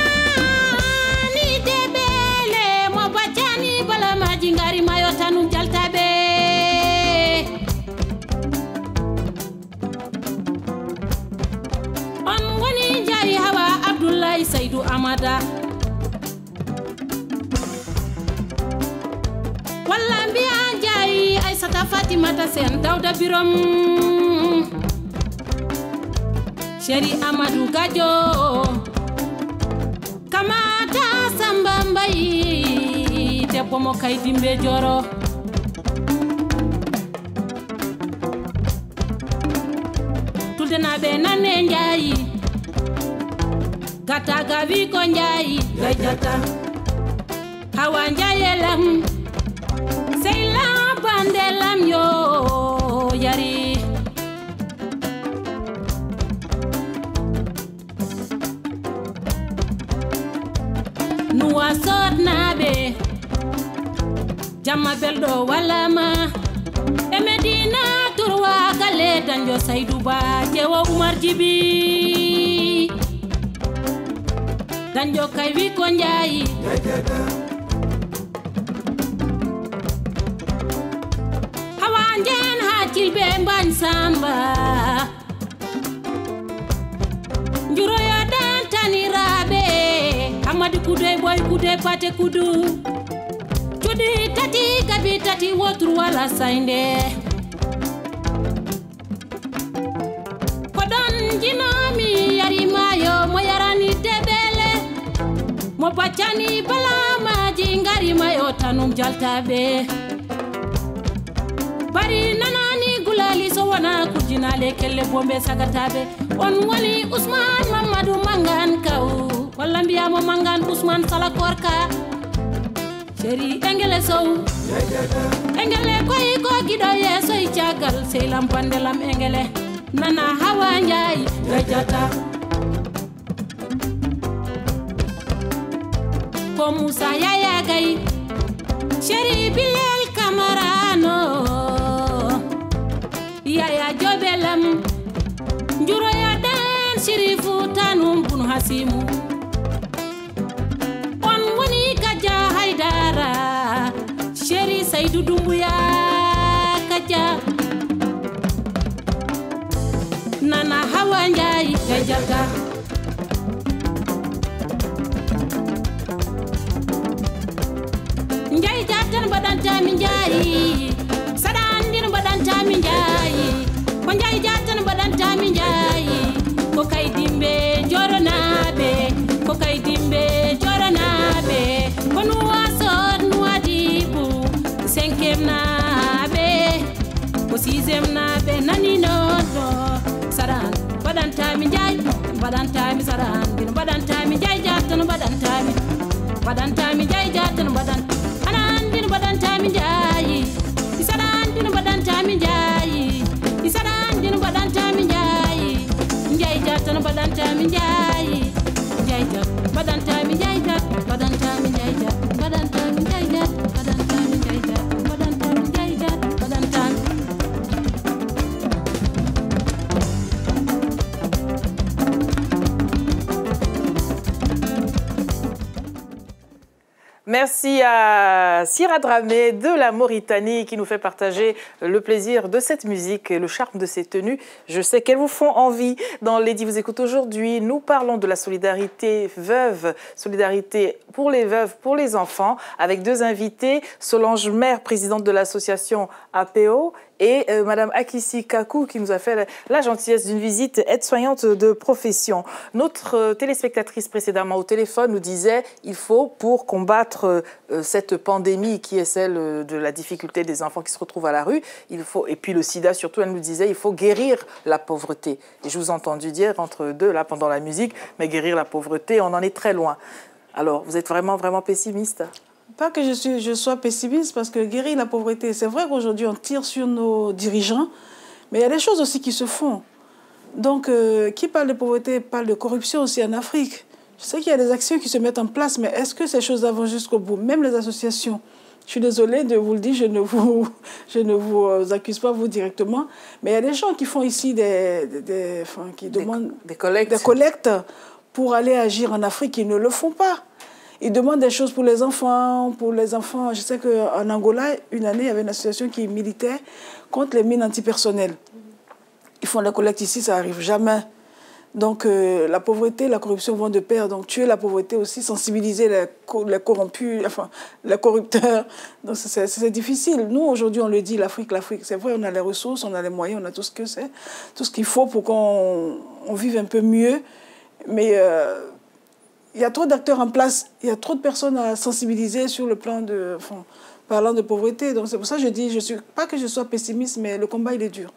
ni debele mo bachani bala majingari mayo tanu jaltabe on woni jari hawa abdullahi saidou amada walla mbiya jari aissata fatimata sen dawda birom Chéri Amadou Gadio kamata samba mbayi debbo mo kay dimbe joro tulde naɓe nanne njayi gata gawi ko njayi gajata hawa njayelam sey lampandelam yo yari nuwa sot naɓe jamma belɗo wallama e medina turwa galle danjo saydou ba jewo oumar djibi danjo kay wi ko njayi hawa njen ha cilɓe mbañ samba njuroyo dan taniraɓe amadi kude boy kude pate kudu tudi tati gabi tati wotru wala sainde kodon jinomi yari mayo mo yarani debele mo bachani bala maji ngari mayo tanum jaltabe bari nanani gulali so wana kujinale kelle bombe sagatabe on woni Ousmane Mamadou Mangan kaw walla mbiyamo Mangan Ousmane Sala Korka chéri engele sow engele koy ko gido yeso e tiagal sey lampandelam engele nana hawa njayi gajata ko Moussa Yaya Gay chéri Bilel Camarano Yaya Jobelam njuro ya dan Shirifu tanum bunu hasimu on woni kaja haidara chéri Saydou Doumbouya kaja nana hawa njayi gajata njayi jatan badantami njayi sadandir badantami njayi ko njayi jatan badantami njayi ko kay dimbe joronaɓe ko kay dimbe joronaɓe ko nuwa sod nuwa dibu 5e naɓe ko 6e naɓe nani noto saran badantami njayi badantami saran bino badantami njayi jatan badantami njayi jatan badan anan bino badantami njayi isaran bino badantami njayi isaran bino badantami njayi njayi jatan badantami njayi njayi jat badantami njayi jat badantami njayi jat badantami njayi jat badantami njayi jat badantami njayi jat badantami Merci à Sira Dramé de la Mauritanie qui nous fait partager le plaisir de cette musique et le charme de ces tenues. Je sais qu'elles vous font envie. Dans Lady vous écoute aujourd'hui, nous parlons de la solidarité veuve, solidarité pour les veuves, pour les enfants, avec deux invités, Solange Maire, présidente de l'association APO, et Madame Akissi Kakou qui nous a fait la gentillesse d'une visite aide-soignante de profession. Notre téléspectatrice précédemment au téléphone nous disait il faut, pour combattre cette pandémie qui est celle de la difficulté des enfants qui se retrouvent à la rue, il faut, et puis le sida surtout, elle nous disait il faut guérir la pauvreté. Et je vous ai entendu dire entre deux là pendant la musique, mais guérir la pauvreté, on en est très loin. Alors vous êtes vraiment pessimiste? Pas que je sois pessimiste, parce que guérir la pauvreté, c'est vrai qu'aujourd'hui on tire sur nos dirigeants, mais il y a des choses aussi qui se font. Donc, qui parle de pauvreté parle de corruption aussi en Afrique. Je sais qu'il y a des actions qui se mettent en place, mais est-ce que ces choses vont jusqu'au bout? Même les associations. Je suis désolée de vous le dire, je ne vous accuse pas vous directement, mais il y a des gens qui font ici qui demandent des collectes pour aller agir en Afrique, ils ne le font pas. Ils demandent des choses pour les enfants. Je sais qu'en Angola, une année, il y avait une association qui militait contre les mines antipersonnelles. Ils font la collecte ici, ça n'arrive jamais. Donc la pauvreté, la corruption vont de pair. Donc tuer la pauvreté aussi, sensibiliser les corrompus, enfin les corrupteurs. Donc c'est difficile. Nous, aujourd'hui, on le dit, l'Afrique, c'est vrai, on a les ressources, on a les moyens, on a tout ce que c'est, tout ce qu'il faut pour qu'on vive un peu mieux. Mais il y a trop d'acteurs en place, il y a trop de personnes à sensibiliser sur le plan parlant de pauvreté. Donc c'est pour ça que je dis, pas que je sois pessimiste, mais le combat, il est dur.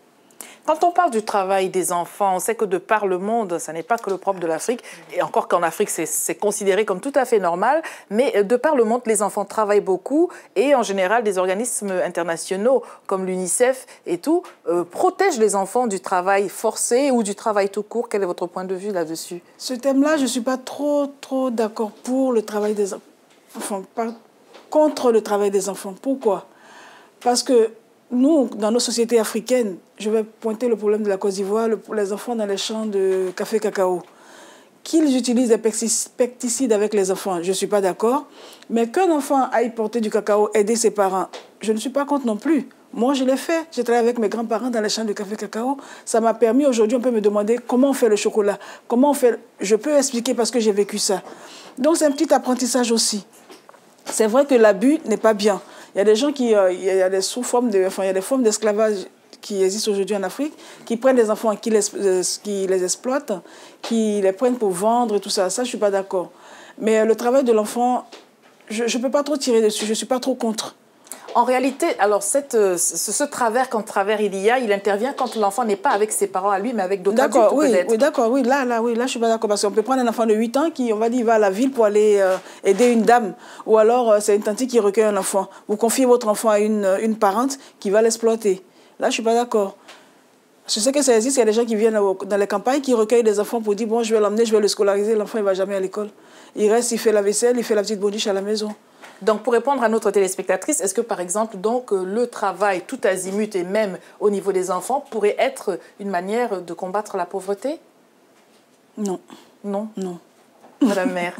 Quand on parle du travail des enfants, on sait que de par le monde, ça n'est pas que le propre de l'Afrique, et encore qu'en Afrique, c'est considéré comme tout à fait normal, mais de par le monde, les enfants travaillent beaucoup, et en général, des organismes internationaux comme l'UNICEF et tout, protègent les enfants du travail forcé ou du travail tout court. Quel est votre point de vue là-dessus? Ce thème-là, je ne suis pas trop d'accord pour le travail des enfants, enfin, pas contre le travail des enfants. Pourquoi? Parce que nous, dans nos sociétés africaines, je vais pointer le problème de la Côte d'Ivoire, les enfants dans les champs de café-cacao, qu'ils utilisent des pesticides avec les enfants, je ne suis pas d'accord. Mais qu'un enfant aille porter du cacao, aider ses parents, je ne suis pas contre non plus. Moi, je l'ai fait. J'ai travaillé avec mes grands-parents dans les champs de café-cacao. Ça m'a permis, aujourd'hui, on peut me demander comment on fait le chocolat. Comment on fait... Je peux expliquer parce que j'ai vécu ça. Donc, c'est un petit apprentissage aussi. C'est vrai que l'abus n'est pas bien. Il y a des gens il y a des sous-formes il y a des formes d'esclavage qui existent aujourd'hui en Afrique, qui prennent des enfants, qui les exploitent, qui les prennent pour vendre et tout ça. Ça, je ne suis pas d'accord. Mais le travail de l'enfant, je ne peux pas trop tirer dessus, je ne suis pas trop contre. En réalité, alors ce travers qu'en travers il intervient quand l'enfant n'est pas avec ses parents à lui, mais avec d'autres adultes peut-être. Oui, d'accord, oui, là, je suis pas d'accord, parce qu'on peut prendre un enfant de 8 ans qui, on va dire, il va à la ville pour aller aider une dame, ou alors c'est une tante qui recueille un enfant. Vous confiez votre enfant à une parente qui va l'exploiter. Là, je suis pas d'accord. Je sais que ça existe, il y a des gens qui viennent dans les campagnes, qui recueillent des enfants pour dire, bon, je vais l'emmener, je vais le scolariser, l'enfant, il ne va jamais à l'école. Il reste, il fait la vaisselle, il fait la petite boniche à la maison. Donc, pour répondre à notre téléspectatrice, est-ce que, par exemple, donc, le travail tout azimut et même au niveau des enfants pourrait être une manière de combattre la pauvreté? Non. Non? Non. Madame Maire,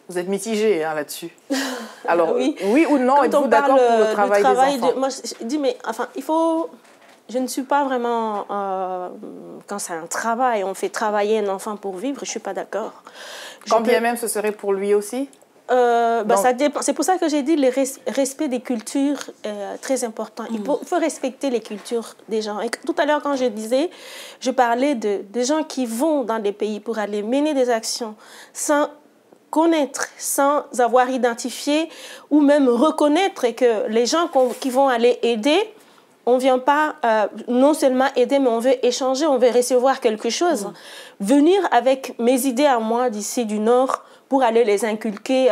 vous êtes mitigée là-dessus. Alors, oui ou non, êtes-vous d'accord pour le travail des enfants? Moi, je dis, mais enfin, il faut... Je ne suis pas vraiment... quand c'est un travail, on fait travailler un enfant pour vivre, je ne suis pas d'accord. Quand bien même ce serait pour lui aussi? Ça dépend. C'est pour ça que j'ai dit le respect des cultures est très important. Il faut respecter les cultures des gens. Et tout à l'heure, quand je parlais des gens qui vont dans des pays pour aller mener des actions sans connaître, sans avoir identifié ou même reconnaître que les gens qui vont aller aider, on ne vient pas non seulement aider, mais on veut échanger, on veut recevoir quelque chose. Venir avec mes idées à moi d'ici du Nord pour aller les inculquer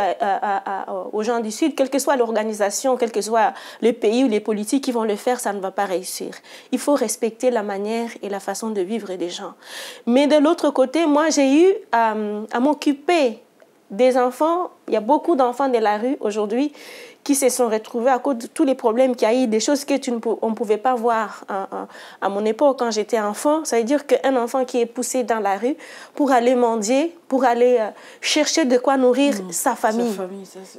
aux gens du Sud, quelle que soit l'organisation, quel que soit le pays ou les politiques qui vont le faire, ça ne va pas réussir. Il faut respecter la manière et la façon de vivre des gens. Mais de l'autre côté, moi, j'ai eu à m'occuper des enfants, il y a beaucoup d'enfants de la rue aujourd'hui qui se sont retrouvés à cause de tous les problèmes qu'il y a eu, des choses qu'on ne pouvait pas voir à mon époque quand j'étais enfant. Ça veut dire qu'un enfant qui est poussé dans la rue pour aller mendier, pour aller chercher de quoi nourrir sa famille.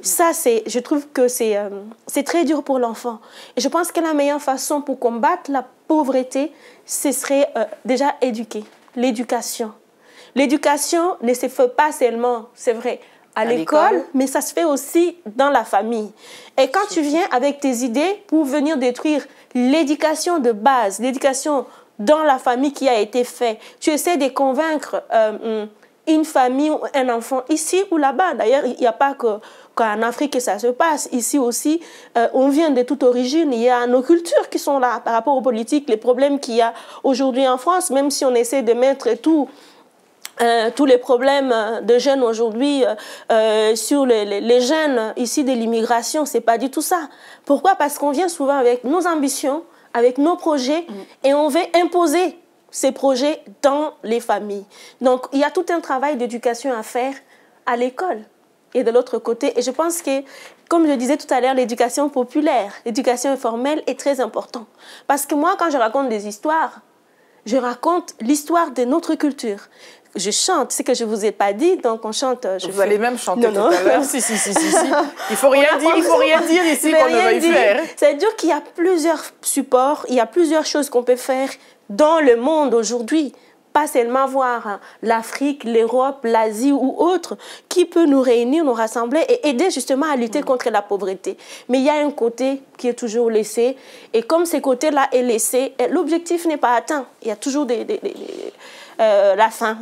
Ça, je trouve que c'est très dur pour l'enfant. Et je pense que la meilleure façon pour combattre la pauvreté, ce serait déjà éduquer, l'éducation. L'éducation ne se fait pas seulement, c'est vrai, à l'école, mais ça se fait aussi dans la famille. Et quand tu viens avec tes idées pour venir détruire l'éducation de base, l'éducation dans la famille qui a été faite, tu essaies de convaincre une famille ou un enfant ici ou là-bas. D'ailleurs, il n'y a pas qu'en Afrique que ça se passe. Ici aussi, on vient de toute origine. Il y a nos cultures qui sont là par rapport aux politiques, les problèmes qu'il y a aujourd'hui en France, même si on essaie de mettre tous les problèmes de jeunes aujourd'hui sur les jeunes ici de l'immigration, c'est pas du tout ça. Pourquoi? Parce qu'on vient souvent avec nos ambitions, avec nos projets, et on veut imposer ces projets dans les familles. Donc, il y a tout un travail d'éducation à faire à l'école et de l'autre côté. Et je pense que, comme je disais tout à l'heure, l'éducation populaire, l'éducation informelle est très importante. Parce que moi, quand je raconte des histoires, je raconte l'histoire de notre culture. Je chante, ce que je ne vous ai pas dit, donc on chante. Vous allez même chanter tout à l'heure. Si. Il faut rien dire ici qu'on ne veuille faire. C'est-à-dire qu'il y a plusieurs supports, il y a plusieurs choses qu'on peut faire dans le monde aujourd'hui. Pas seulement voir l'Afrique, l'Europe, l'Asie ou autre, qui peut nous réunir, nous rassembler et aider justement à lutter contre la pauvreté. Mais il y a un côté qui est toujours laissé. Et comme ce côté-là est laissé, l'objectif n'est pas atteint. Il y a toujours la faim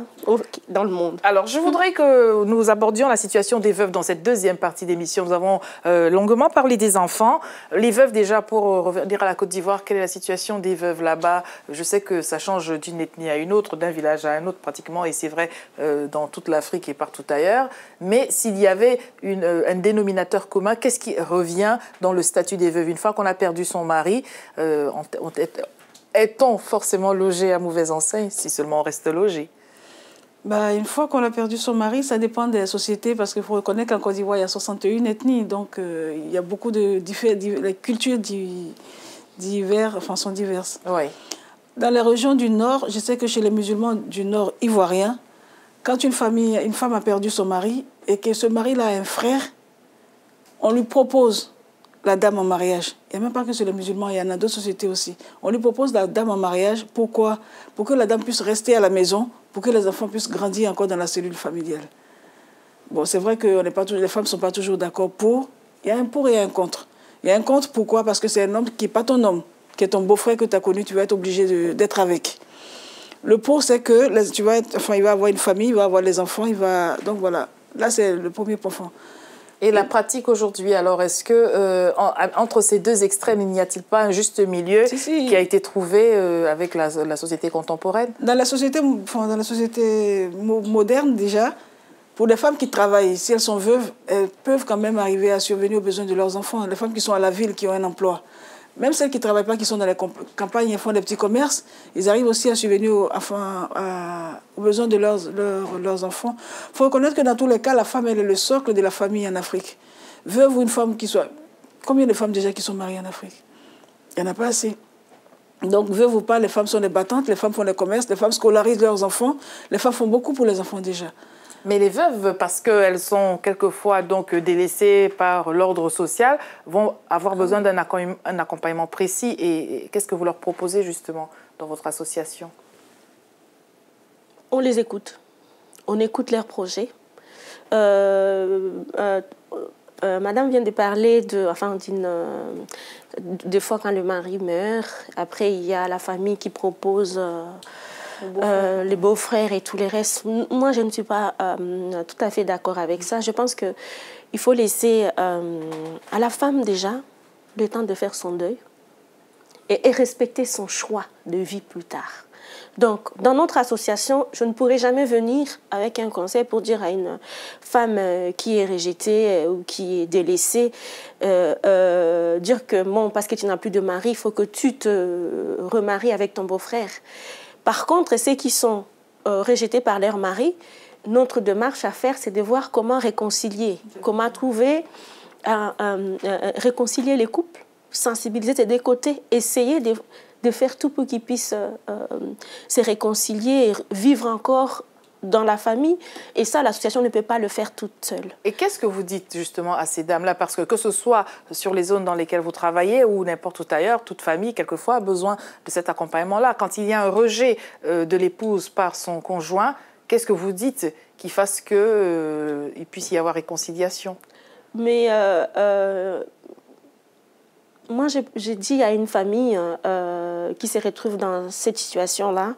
dans le monde. Alors, je voudrais que nous abordions la situation des veuves dans cette deuxième partie d'émission. Nous avons longuement parlé des enfants. Les veuves, déjà, pour revenir à la Côte d'Ivoire, quelle est la situation des veuves là-bas? Je sais que ça change d'une ethnie à une autre, d'un village à un autre pratiquement, et c'est vrai dans toute l'Afrique et partout ailleurs. Mais s'il y avait un dénominateur commun, qu'est-ce qui revient dans le statut des veuves? Une fois qu'on a perdu son mari, est-on forcément logé à mauvaise enseigne, si seulement on reste logé? Une fois qu'on a perdu son mari, ça dépend des sociétés, parce qu'il faut reconnaître qu'en Côte d'Ivoire, il y a 61 ethnies, donc il y a beaucoup de les cultures sont diverses. Oui. Dans les régions du Nord, je sais que chez les musulmans du Nord ivoirien, quand une femme a perdu son mari et que ce mari-là a un frère, on lui propose la dame en mariage. Il n'y a même pas que chez les musulmans, il y en a d'autres sociétés aussi. On lui propose la dame en mariage. Pourquoi? Pour que la dame puisse rester à la maison, pour que les enfants puissent grandir encore dans la cellule familiale. Bon, c'est vrai que les femmes ne sont pas toujours d'accord pour. Il y a un pour et un contre. Il y a un contre, pourquoi? Parce que c'est un homme qui n'est pas ton homme, qui est ton beau-frère que tu as connu, tu vas être obligé d'être avec. Le pour, c'est que il va avoir une famille, il va avoir les enfants, donc voilà. Là, c'est le premier point fort. Et la pratique aujourd'hui, alors, est-ce que entre ces deux extrêmes, il n'y a-t-il pas un juste milieu qui a été trouvé avec la société contemporaine? Dans la société moderne, déjà, pour les femmes qui travaillent, si elles sont veuves, elles peuvent quand même arriver à survenir aux besoins de leurs enfants. Les femmes qui sont à la ville, qui ont un emploi. Même celles qui ne travaillent pas, qui sont dans les campagnes et font des petits commerces, ils arrivent aussi à subvenir aux besoins de leurs enfants. Il faut reconnaître que dans tous les cas, la femme, elle est le socle de la famille en Afrique. Veuve ou une femme qui soit... Combien de femmes déjà qui sont mariées en Afrique? Il n'y en a pas assez. Donc, veuve ou pas, les femmes sont des battantes, les femmes font des commerces, les femmes scolarisent leurs enfants, les femmes font beaucoup pour les enfants déjà. Mais les veuves, parce qu'elles sont quelquefois donc délaissées par l'ordre social, vont avoir besoin d'un accompagnement précis. Et qu'est-ce que vous leur proposez justement dans votre association? On les écoute. On écoute leurs projets. Madame vient de parler des fois quand le mari meurt. Après, il y a la famille qui propose... les beaux-frères et tous les restes. Moi, je ne suis pas tout à fait d'accord avec ça. Je pense qu'il faut laisser à la femme déjà le temps de faire son deuil et respecter son choix de vie plus tard. Donc, dans notre association, je ne pourrais jamais venir avec un conseil pour dire à une femme qui est rejetée ou qui est délaissée, dire que bon, parce que tu n'as plus de mari, il faut que tu te remaries avec ton beau-frère. Par contre, ceux qui sont rejetés par leur mari, notre démarche à faire, c'est de voir comment réconcilier, comment trouver, réconcilier les couples, sensibiliser des deux côtés, essayer de faire tout pour qu'ils puissent se réconcilier et vivre encore dans la famille. Et ça, l'association ne peut pas le faire toute seule. Et qu'est-ce que vous dites justement à ces dames-là? Parce que ce soit sur les zones dans lesquelles vous travaillez ou n'importe où ailleurs, toute famille, quelquefois, a besoin de cet accompagnement-là. Quand il y a un rejet de l'épouse par son conjoint, qu'est-ce que vous dites qui fasse qu'il puisse y avoir réconciliation? Mais moi, j'ai dit à une famille qui se retrouve dans cette situation-là,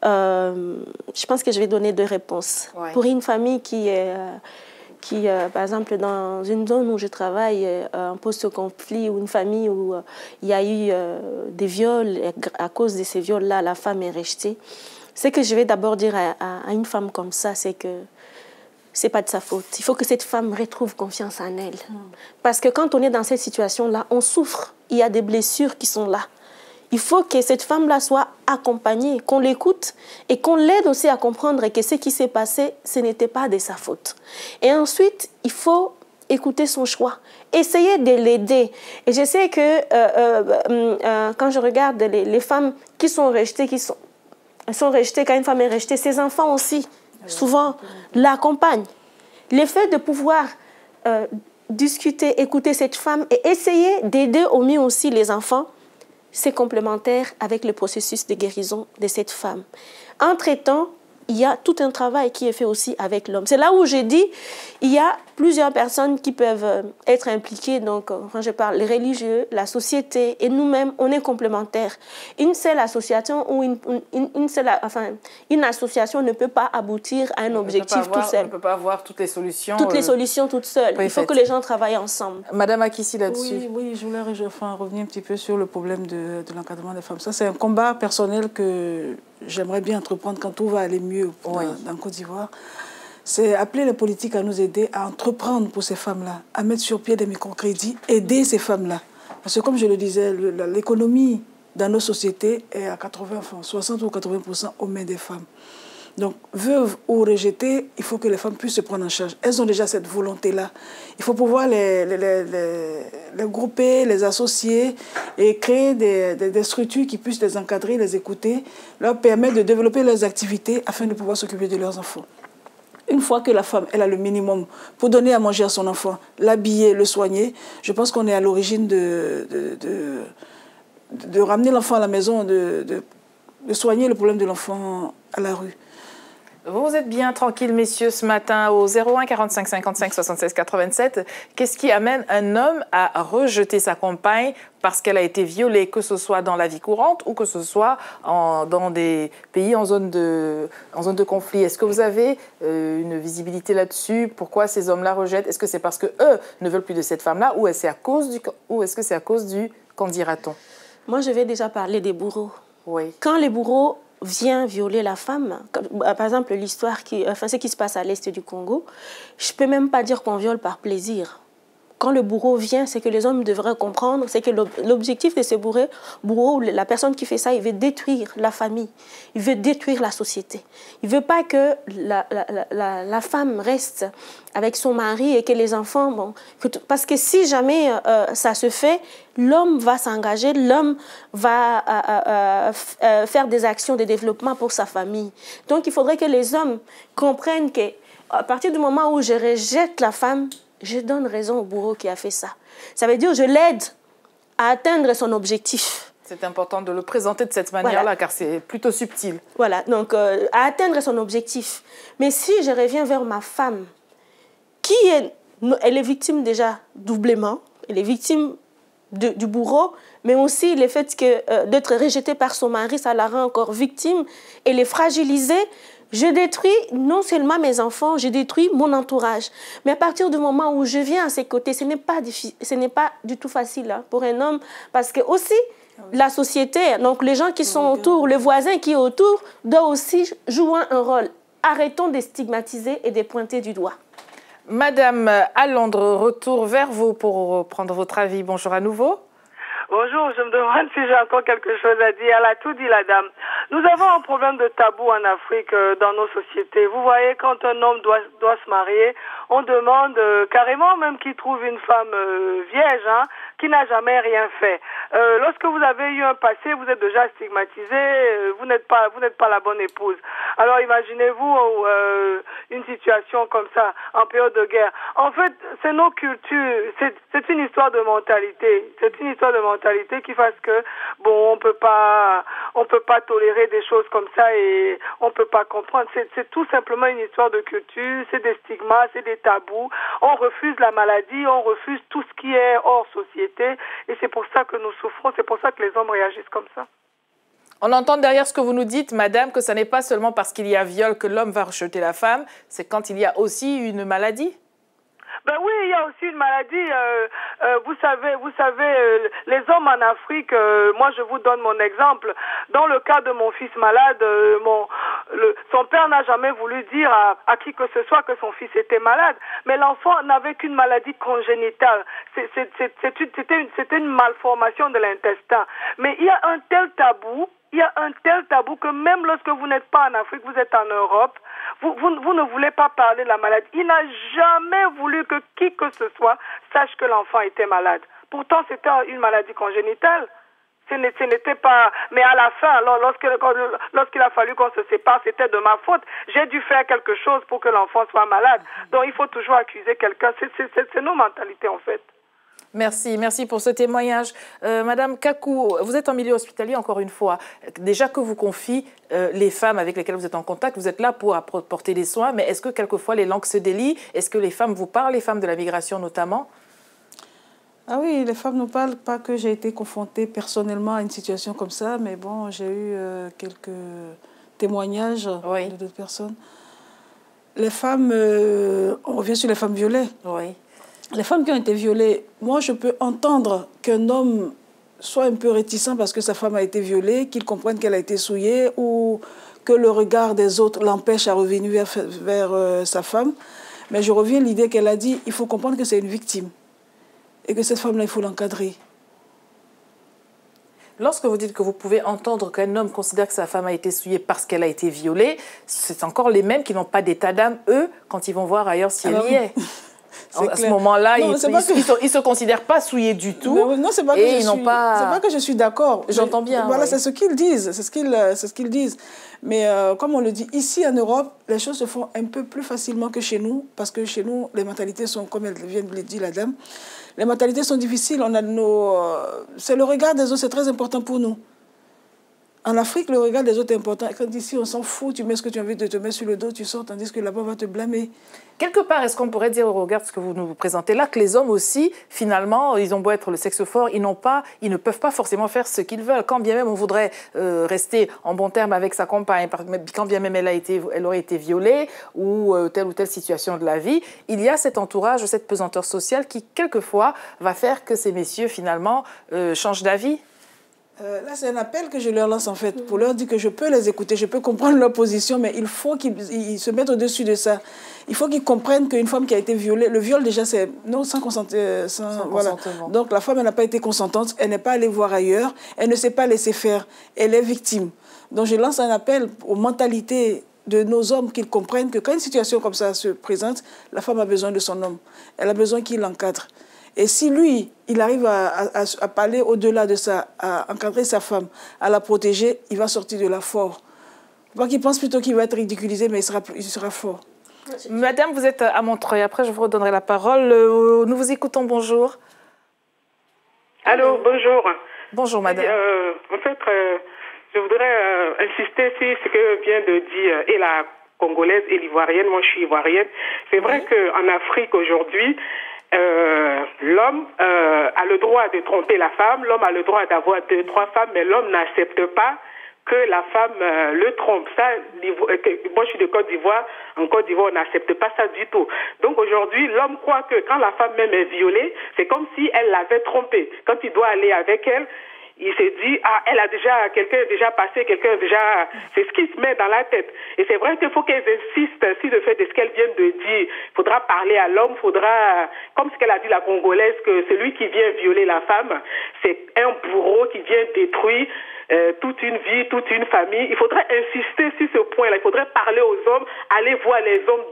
je pense que je vais donner 2 réponses. Ouais. Pour une famille qui est, par exemple, dans une zone où je travaille, un post-conflit, ou une famille où il y a eu des viols, et à cause de ces viols-là, la femme est rejetée. Ce que je vais d'abord dire à une femme comme ça, c'est que ce n'est pas de sa faute. Il faut que cette femme retrouve confiance en elle. Parce que quand on est dans cette situation-là, on souffre. Il y a des blessures qui sont là. Il faut que cette femme-là soit accompagnée, qu'on l'écoute et qu'on l'aide aussi à comprendre que ce qui s'est passé, ce n'était pas de sa faute. Et ensuite, il faut écouter son choix, essayer de l'aider. Et je sais que quand je regarde les femmes qui sont rejetées, elles sont rejetées, quand une femme est rejetée, ses enfants aussi, souvent, l'accompagnent. Le fait de pouvoir discuter, écouter cette femme et essayer d'aider au mieux aussi les enfants, c'est complémentaire avec le processus de guérison de cette femme. Entre-temps, il y a tout un travail qui est fait aussi avec l'homme. C'est là où j'ai dit, il y a plusieurs personnes qui peuvent être impliquées. Donc, quand je parle, les religieux, la société et nous-mêmes, on est complémentaires. Une seule association ou une association ne peut pas aboutir à un objectif tout seul. On ne peut pas avoir toutes les solutions. Toutes les solutions toutes seules. Il faut que les gens travaillent ensemble. Madame Akissi, là-dessus. Oui, je voulais revenir un petit peu sur le problème de l'encadrement des femmes. Ça, c'est un combat personnel que j'aimerais bien entreprendre quand tout va aller mieux dans Côte d'Ivoire. C'est appeler les politiques à nous aider à entreprendre pour ces femmes-là, à mettre sur pied des microcrédits, aider ces femmes-là. Parce que comme je le disais, l'économie dans nos sociétés est à 60 ou 80% aux mains des femmes. Donc, veuves ou rejetées, il faut que les femmes puissent se prendre en charge. Elles ont déjà cette volonté-là. Il faut pouvoir les grouper, les associer et créer des structures qui puissent les encadrer, les écouter, leur permettre de développer leurs activités afin de pouvoir s'occuper de leurs enfants. Une fois que la femme, elle a le minimum pour donner à manger à son enfant, l'habiller, le soigner, je pense qu'on est à l'origine de ramener l'enfant à la maison, de soigner le problème de l'enfant à la rue. Vous êtes bien tranquille, messieurs, ce matin au 01 45 55 76 87. Qu'est-ce qui amène un homme à rejeter sa compagne parce qu'elle a été violée, que ce soit dans la vie courante ou que ce soit dans des pays en zone de conflit? Est-ce que vous avez une visibilité là-dessus? Pourquoi ces hommes-là rejettent? Est-ce que c'est parce qu'eux ne veulent plus de cette femme-là ou est-ce que c'est à cause du qu'en dira-t-on? Moi, je vais déjà parler des bourreaux. Oui. Quand les bourreaux vient violer la femme, par exemple ce qui se passe à l'est du Congo, je ne peux même pas dire qu'on viole par plaisir. Quand le bourreau vient, c'est que les hommes devraient comprendre, c'est que l'objectif de ce bourreau, la personne qui fait ça, il veut détruire la famille, il veut détruire la société. Il ne veut pas que la femme reste avec son mari et que les enfants... parce que si jamais ça se fait, l'homme va s'engager, l'homme va faire des actions de développement pour sa famille. Donc il faudrait que les hommes comprennent qu'à partir du moment où je rejette la femme, je donne raison au bourreau qui a fait ça. Ça veut dire que je l'aide à atteindre son objectif. C'est important de le présenter de cette manière-là, car c'est plutôt subtil. Voilà, donc à atteindre son objectif. Mais si je reviens vers ma femme, elle est victime déjà doublement, elle est victime du bourreau, mais aussi le fait d'être rejetée par son mari, ça la rend encore victime, elle est fragilisée. Je détruis non seulement mes enfants, je détruis mon entourage. Mais à partir du moment où je viens à ses côtés, ce n'est pas du tout facile pour un homme. Parce que aussi, la société, donc les gens qui sont autour, le voisin qui est autour, doit aussi jouer un rôle. Arrêtons de stigmatiser et de pointer du doigt. Madame Alondre, retour vers vous pour prendre votre avis. Bonjour à nouveau. Bonjour, je me demande si j'ai encore quelque chose à dire. Elle a tout dit, la dame. Nous avons un problème de tabou en Afrique dans nos sociétés. Vous voyez, quand un homme doit se marier, on demande carrément même qu'il trouve une femme vierge, hein, qui n'a jamais rien fait. Lorsque vous avez eu un passé, vous êtes déjà stigmatisé, vous n'êtes pas la bonne épouse. Alors imaginez-vous une situation comme ça en période de guerre. En fait, c'est nos cultures, c'est une histoire de mentalité. C'est une histoire de mentalité qui fasse que bon, on peut pas tolérer des choses comme ça et on peut pas comprendre. C'est tout simplement une histoire de culture, c'est des stigmates, c'est des tabous. On refuse la maladie, on refuse tout ce qui est hors société et c'est pour ça que nous souffrons, c'est pour ça que les hommes réagissent comme ça. On entend derrière ce que vous nous dites, madame, que ce n'est pas seulement parce qu'il y a viol que l'homme va rejeter la femme, c'est quand il y a aussi une maladie. Ben oui, il y a aussi une maladie. Vous savez, les hommes en Afrique, moi je vous donne mon exemple. Dans le cas de mon fils malade, son père n'a jamais voulu dire à qui que ce soit que son fils était malade. Mais l'enfant n'avait qu'une maladie congénitale. C'était une malformation de l'intestin. Mais il y a un tel tabou. Il y a un tel tabou que même lorsque vous n'êtes pas en Afrique, vous êtes en Europe, vous ne voulez pas parler de la maladie. Il n'a jamais voulu que qui que ce soit sache que l'enfant était malade. Pourtant, c'était une maladie congénitale. Ce n'était pas... Mais à la fin, lorsqu'il a fallu qu'on se sépare, c'était de ma faute. J'ai dû faire quelque chose pour que l'enfant soit malade. Donc, il faut toujours accuser quelqu'un. C'est nos mentalités, en fait. Merci pour ce témoignage. Madame Kakou, vous êtes en milieu hospitalier encore une fois. Déjà que vous confie les femmes avec lesquelles vous êtes en contact, vous êtes là pour apporter des soins, mais est-ce que quelquefois les langues se délient? Est-ce que les femmes vous parlent, les femmes de la migration notamment? Ah oui, les femmes ne parlent pas que j'ai été confrontée personnellement à une situation comme ça, mais bon, j'ai eu quelques témoignages de d'autres personnes. Les femmes, on revient sur les femmes violées. Oui. Les femmes qui ont été violées, moi je peux entendre qu'un homme soit un peu réticent parce que sa femme a été violée, qu'il comprenne qu'elle a été souillée ou que le regard des autres l'empêche à revenir vers sa femme. Mais je reviens à l'idée qu'elle a dit, il faut comprendre que c'est une victime et que cette femme-là, il faut l'encadrer. Lorsque vous dites que vous pouvez entendre qu'un homme considère que sa femme a été souillée parce qu'elle a été violée, c'est encore les mêmes qui n'ont pas d'état d'âme, eux, quand ils vont voir ailleurs si elle y est. À ce moment-là, ils ne se considèrent pas souillés du tout. Non, c'est pas que je suis d'accord. J'entends bien. Voilà, c'est ce qu'ils disent. C'est ce qu'ils disent. Mais comme on le dit, ici en Europe, les choses se font un peu plus facilement que chez nous. Parce que chez nous, les mentalités sont, comme elle vient de le dire, la dame, les mentalités sont difficiles. C'est le regard des autres, c'est très important pour nous. En Afrique, le regard des autres est important. Quand ici, on s'en fout, tu mets ce que tu as envie de te mettre sur le dos, tu sors, tandis que là-bas, on va te blâmer. Quelque part, est-ce qu'on pourrait dire au regard de ce que vous nous présentez là, que les hommes aussi, finalement, ils ont beau être le sexe fort, ils ne peuvent pas forcément faire ce qu'ils veulent. Quand bien même on voudrait rester en bon terme avec sa compagne, quand bien même elle aurait été violée ou telle situation de la vie, il y a cet entourage, cette pesanteur sociale qui, quelquefois, va faire que ces messieurs, finalement, changent d'avis. Là, c'est un appel que je leur lance, en fait, pour leur dire que je peux les écouter, je peux comprendre leur position, mais il faut qu'ils se mettent au-dessus de ça. Il faut qu'ils comprennent qu'une femme qui a été violée, le viol, déjà, c'est sans consentement. Voilà. Donc, la femme, elle n'a pas été consentante, elle n'est pas allée voir ailleurs, elle ne s'est pas laissée faire, elle est victime. Donc, je lance un appel aux mentalités de nos hommes, qu'ils comprennent que quand une situation comme ça se présente, la femme a besoin de son homme. Elle a besoin qu'il l'encadre. Et si lui, il arrive à parler au-delà de ça, à encadrer sa femme, à la protéger, il va sortir de là fort. Pas qu'il pense plutôt qu'il va être ridiculisé, mais il sera fort. Madame, vous êtes à Montreuil. Après, je vous redonnerai la parole. Nous vous écoutons. Bonjour. Allô, bonjour. Bonjour, madame. En fait, je voudrais insister sur ce que vient de dire et la Congolaise et l'Ivoirienne. Moi, je suis Ivoirienne. C'est vrai qu'en Afrique, aujourd'hui, l'homme a le droit de tromper la femme, l'homme a le droit d'avoir 2, 3 femmes, mais l'homme n'accepte pas que la femme le trompe. Ça, moi je suis de Côte d'Ivoire, en Côte d'Ivoire on n'accepte pas ça du tout. Donc aujourd'hui, l'homme croit que quand la femme même est violée, c'est comme si elle l'avait trompée. Quand il doit aller avec elle, il s'est dit, ah, elle a déjà, quelqu'un a déjà passé, quelqu'un a déjà... C'est ce qui se met dans la tête. Et c'est vrai qu'il faut qu'elles insistent sur le fait de ce qu'elles viennent de dire. Il faudra parler à l'homme, faudra, comme ce qu'elle a dit la Congolaise, que celui qui vient violer la femme, c'est un bourreau qui vient détruire toute une vie, toute une famille. Il faudrait insister sur ce point-là. Il faudrait parler aux hommes, aller voir les hommes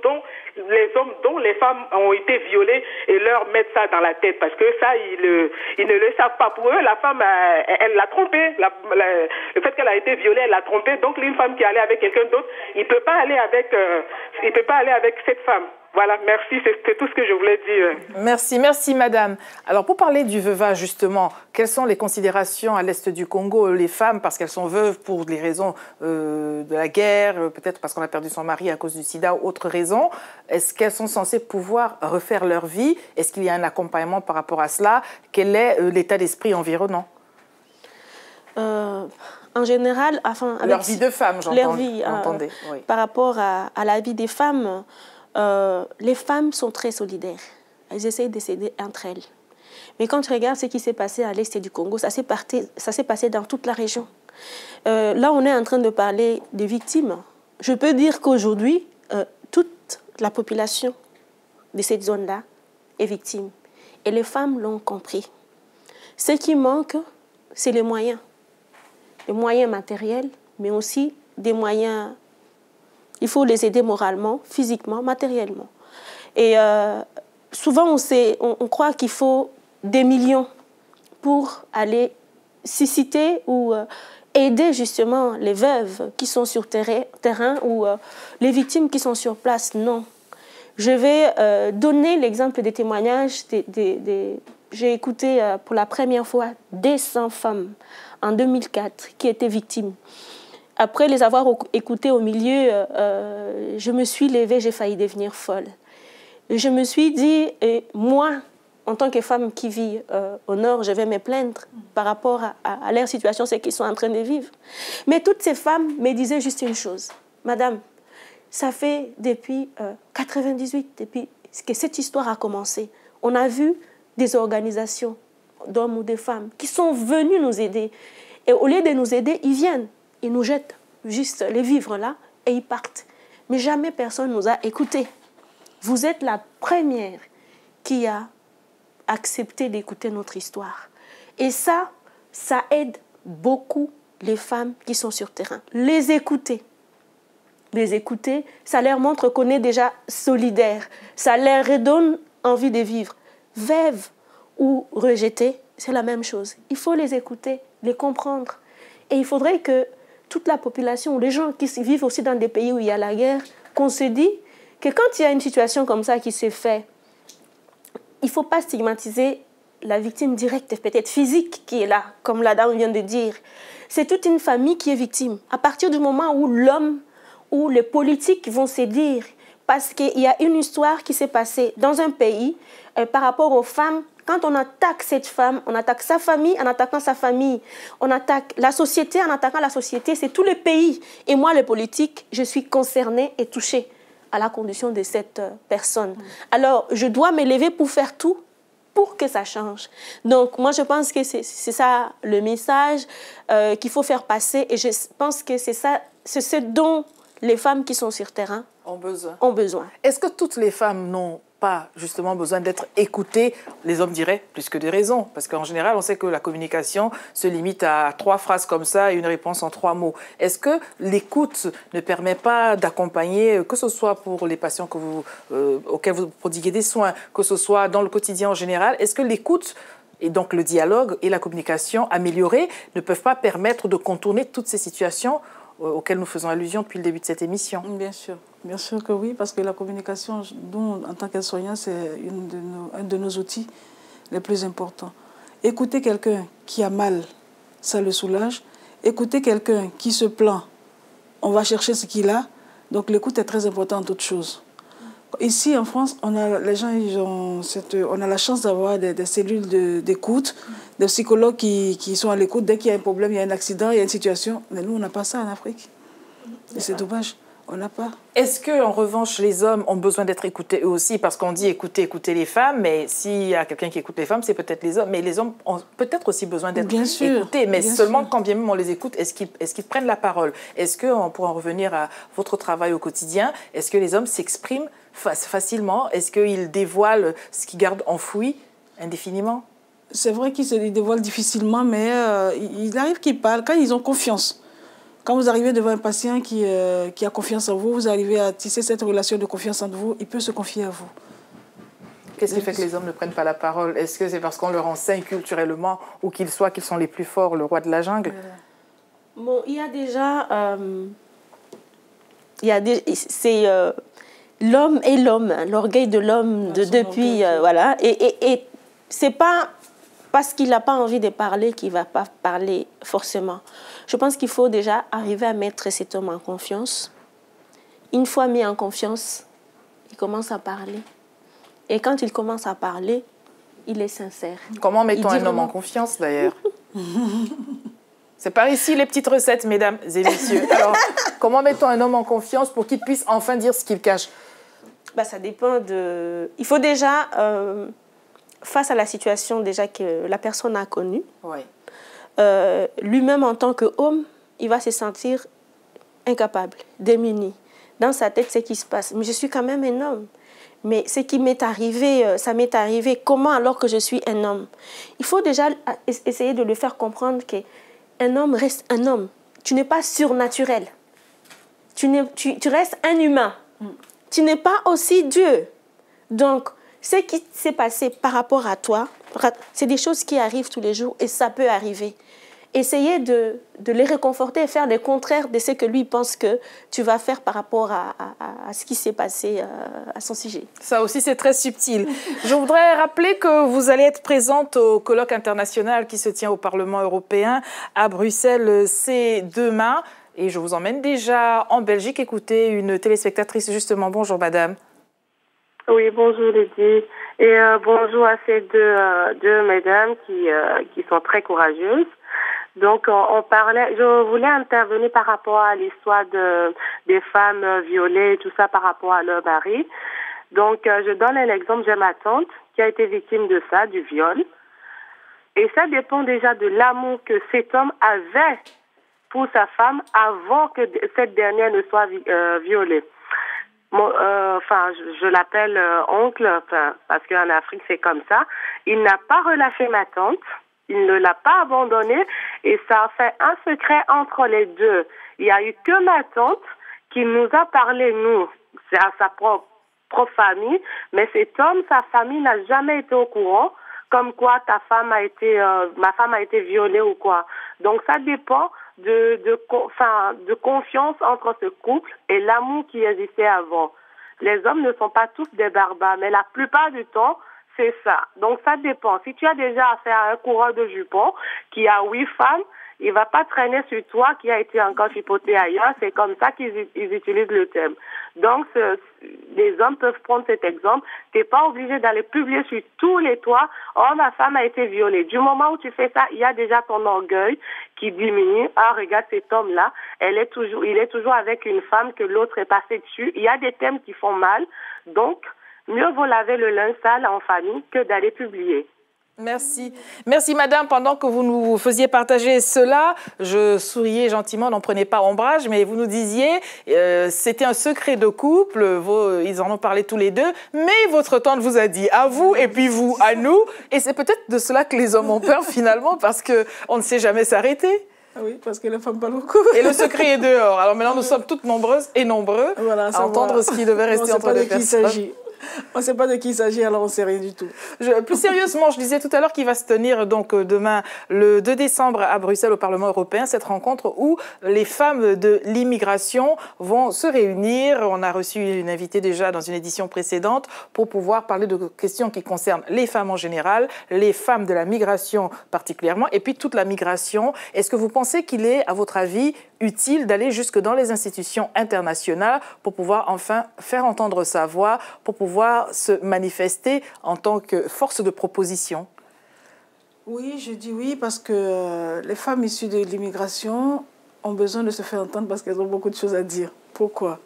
dont les femmes ont été violées et leur mettre ça dans la tête. Parce que ça, ils ne le savent pas. Pour eux, la femme, elle l'a trompé. Le fait qu'elle a été violée, elle l'a trompé. Donc, une femme qui allait avec quelqu'un d'autre, il peut pas aller avec cette femme. Voilà, merci, c'est tout ce que je voulais dire. Merci madame. Alors pour parler du veuvage justement, quelles sont les considérations à l'est du Congo, les femmes, parce qu'elles sont veuves pour des raisons de la guerre, peut-être parce qu'on a perdu son mari à cause du sida ou autre raison, est-ce qu'elles sont censées pouvoir refaire leur vie? Est-ce qu'il y a un accompagnement par rapport à cela? Quel est l'état d'esprit environnant? En général, enfin, avec leur vie de femme, j'entendais. Oui. Par rapport à la vie des femmes, les femmes sont très solidaires. Elles essayent de s'aider entre elles. Mais quand tu regardes ce qui s'est passé à l'est du Congo, ça s'est passé dans toute la région. Là, on est en train de parler des victimes. Je peux dire qu'aujourd'hui, toute la population de cette zone-là est victime. Et les femmes l'ont compris. Ce qui manque, c'est les moyens. Les moyens matériels, mais aussi des moyens... Il faut les aider moralement, physiquement, matériellement. Et souvent, on croit qu'il faut des millions pour aller susciter ou aider justement les veuves qui sont sur terrain ou les victimes qui sont sur place. Non. Je vais donner l'exemple des témoignages. J'ai écouté pour la première fois des 100 femmes en 2004 qui étaient victimes. Après les avoir écoutées au milieu, je me suis levée, j'ai failli devenir folle. Et je me suis dit, moi, en tant que femme qui vit au nord, je vais me plaindre par rapport à leur situation, ce qu'ils sont en train de vivre. Mais toutes ces femmes me disaient juste une chose. Madame, ça fait depuis 98, depuis que cette histoire a commencé, on a vu des organisations d'hommes ou de femmes qui sont venus nous aider. Et au lieu de nous aider, ils viennent. Ils nous jettent juste les vivres là et ils partent. Mais jamais personne ne nous a écoutés. Vous êtes la première qui a accepté d'écouter notre histoire. Et ça aide beaucoup les femmes qui sont sur terrain. Les écouter, ça leur montre qu'on est déjà solidaire. Ça leur redonne envie de vivre. Veuve ou rejetée, c'est la même chose. Il faut les écouter, les comprendre. Et il faudrait que toute la population, ou les gens qui vivent aussi dans des pays où il y a la guerre, qu'on se dit que quand il y a une situation comme ça qui se fait, il ne faut pas stigmatiser la victime directe, peut-être physique, qui est là, comme la dame vient de dire. C'est toute une famille qui est victime. À partir du moment où l'homme ou les politiques vont se dire, parce qu'il y a une histoire qui s'est passée dans un pays par rapport aux femmes. Quand on attaque cette femme, on attaque sa famille en attaquant sa famille. On attaque la société en attaquant la société. C'est tout le pays. Et moi, les politiques, je suis concernée et touchée à la condition de cette personne. Alors, je dois me lever pour faire tout pour que ça change. Donc, moi, je pense que c'est ça le message qu'il faut faire passer. Et je pense que c'est ce dont les femmes qui sont sur terrain ont besoin. Est-ce que toutes les femmes n'ont pas justement besoin d'être écoutées? Les hommes diraient plus que des raisons, parce qu'en général, on sait que la communication se limite à 3 phrases comme ça et une réponse en 3 mots. Est-ce que l'écoute ne permet pas d'accompagner, que ce soit pour les patients auxquels vous prodiguez des soins, que ce soit dans le quotidien en général, est-ce que l'écoute et donc le dialogue et la communication améliorée ne peuvent pas permettre de contourner toutes ces situations auxquelles nous faisons allusion depuis le début de cette émission? Bien sûr que oui, parce que la communication, nous, en tant qu'aide-soignants, c'est un de nos outils les plus importants. Écouter quelqu'un qui a mal, ça le soulage. Écouter quelqu'un qui se plaint, on va chercher ce qu'il a. Donc l'écoute est très importante en toute chose. Ici, en France, on a la chance d'avoir des cellules d'écoute, des psychologues qui sont à l'écoute. Dès qu'il y a un problème, il y a un accident, il y a une situation. Mais nous, on n'a pas ça en Afrique. Et c'est dommage. On n'a pas. Est-ce qu'en revanche, les hommes ont besoin d'être écoutés eux aussi? Parce qu'on dit écouter les femmes, mais s'il y a quelqu'un qui écoute les femmes, c'est peut-être les hommes. Mais les hommes ont peut-être aussi besoin d'être écoutés. Mais seulement quand bien même on les écoute, est-ce qu'ils prennent la parole? Est-ce qu'on pourra en revenir à votre travail au quotidien? Est-ce que les hommes s'expriment facilement? Est-ce qu'ils dévoilent ce qu'ils gardent enfoui indéfiniment? c'est vrai qu'ils se dévoilent difficilement, mais il arrive qu'ils parlent quand ils ont confiance. Quand vous arrivez devant un patient qui a confiance en vous, vous arrivez à tisser cette relation de confiance entre vous, il peut se confier à vous. Qu'est-ce qui fait que les hommes ne prennent pas la parole? Est-ce que c'est parce qu'on leur enseigne culturellement ou qu'ils sont les plus forts, le roi de la jungle? Bon, il y a déjà... c'est l'homme et l'homme, l'orgueil de l'homme depuis... voilà. Et c'est pas parce qu'il n'a pas envie de parler qu'il ne va pas parler forcément. Je pense qu'il faut déjà arriver à mettre cet homme en confiance. Une fois mis en confiance, il commence à parler. Et quand il commence à parler, il est sincère. Comment mettons un homme en confiance, d'ailleurs? C'est par ici les petites recettes, mesdames et messieurs. Alors, comment mettons un homme en confiance pour qu'il puisse enfin dire ce qu'il cache? Ça dépend de... Il faut déjà, face à la situation déjà que la personne a connue, lui-même en tant qu'homme, il va se sentir incapable, démuni. Dans sa tête, c'est ce qui se passe. Mais je suis quand même un homme. Mais ce qui m'est arrivé, ça m'est arrivé. Comment alors que je suis un homme? Il faut déjà essayer de le faire comprendre qu'un homme reste un homme. Tu n'es pas surnaturel. Tu restes un humain. Tu n'es pas aussi Dieu. Donc, ce qui s'est passé par rapport à toi, c'est des choses qui arrivent tous les jours et ça peut arriver. Essayez de les réconforter et faire le contraire de ce que lui pense que tu vas faire par rapport à ce qui s'est passé à son sujet. Ça aussi, c'est très subtil. Je voudrais rappeler que vous allez être présente au colloque international qui se tient au Parlement européen à Bruxelles. C'est demain. Et je vous emmène déjà en Belgique écouter une téléspectatrice, justement. Bonjour, madame. Oui, bonjour, Lydie. Et bonjour à ces deux mesdames qui sont très courageuses. Donc, je voulais intervenir par rapport à l'histoire des femmes violées, tout ça par rapport à leur mari. Donc, je donne un exemple. J'ai ma tante qui a été victime de ça, du viol. Et ça dépend déjà de l'amour que cet homme avait pour sa femme avant que cette dernière ne soit violée. Je l'appelle oncle, parce qu'en Afrique, c'est comme ça. Il n'a pas relâché ma tante. Il ne l'a pas abandonnée et ça a fait un secret entre les deux. Il n'y a eu que ma tante qui nous a parlé, nous, c'est à sa propre famille, mais cet homme, sa famille n'a jamais été au courant, comme quoi ma femme a été violée ou quoi. Donc ça dépend de confiance entre ce couple et l'amour qui existait avant. Les hommes ne sont pas tous des barbares, mais la plupart du temps, c'est ça. Donc, ça dépend. Si tu as déjà affaire à un coureur de jupons qui a 8 femmes, il ne va pas traîner sur toi qui a été encore chipoté ailleurs. C'est comme ça qu'ils utilisent le thème. Donc, les hommes peuvent prendre cet exemple. Tu n'es pas obligé d'aller publier sur tous les toits. Oh, ma femme a été violée. Du moment où tu fais ça, il y a déjà ton orgueil qui diminue. Ah, regarde cet homme-là. Il est toujours avec une femme que l'autre est passé dessus. Il y a des thèmes qui font mal. Donc, mieux vaut laver le linge sale en famille que d'aller publier. Merci. Merci, madame. Pendant que vous nous faisiez partager cela, je souriais gentiment, n'en prenez pas ombrage, mais vous nous disiez, c'était un secret de couple, ils en ont parlé tous les deux, mais votre tante vous a dit à vous, et puis vous à nous, et c'est peut-être de cela que les hommes ont peur finalement, parce qu'on ne sait jamais s'arrêter. Oui, parce que les femmes parlent beaucoup. Et le secret est dehors. Alors maintenant, nous sommes toutes nombreuses et nombreux à entendre ce qui devait rester entre deux personnes. On ne sait pas de qui il s'agit, alors on ne sait rien du tout. Plus sérieusement, je disais tout à l'heure qu'il va se tenir donc demain, le 2 décembre, à Bruxelles, au Parlement européen, cette rencontre où les femmes de l'immigration vont se réunir. On a reçu une invitée déjà dans une édition précédente pour pouvoir parler de questions qui concernent les femmes en général, les femmes de la migration particulièrement, et puis toute la migration. Est-ce que vous pensez qu'il est, à votre avis, utile d'aller jusque dans les institutions internationales pour pouvoir enfin faire entendre sa voix, pour pouvoir se manifester en tant que force de proposition? Oui, je dis oui parce que les femmes issues de l'immigration ont besoin de se faire entendre parce qu'elles ont beaucoup de choses à dire. Pourquoi?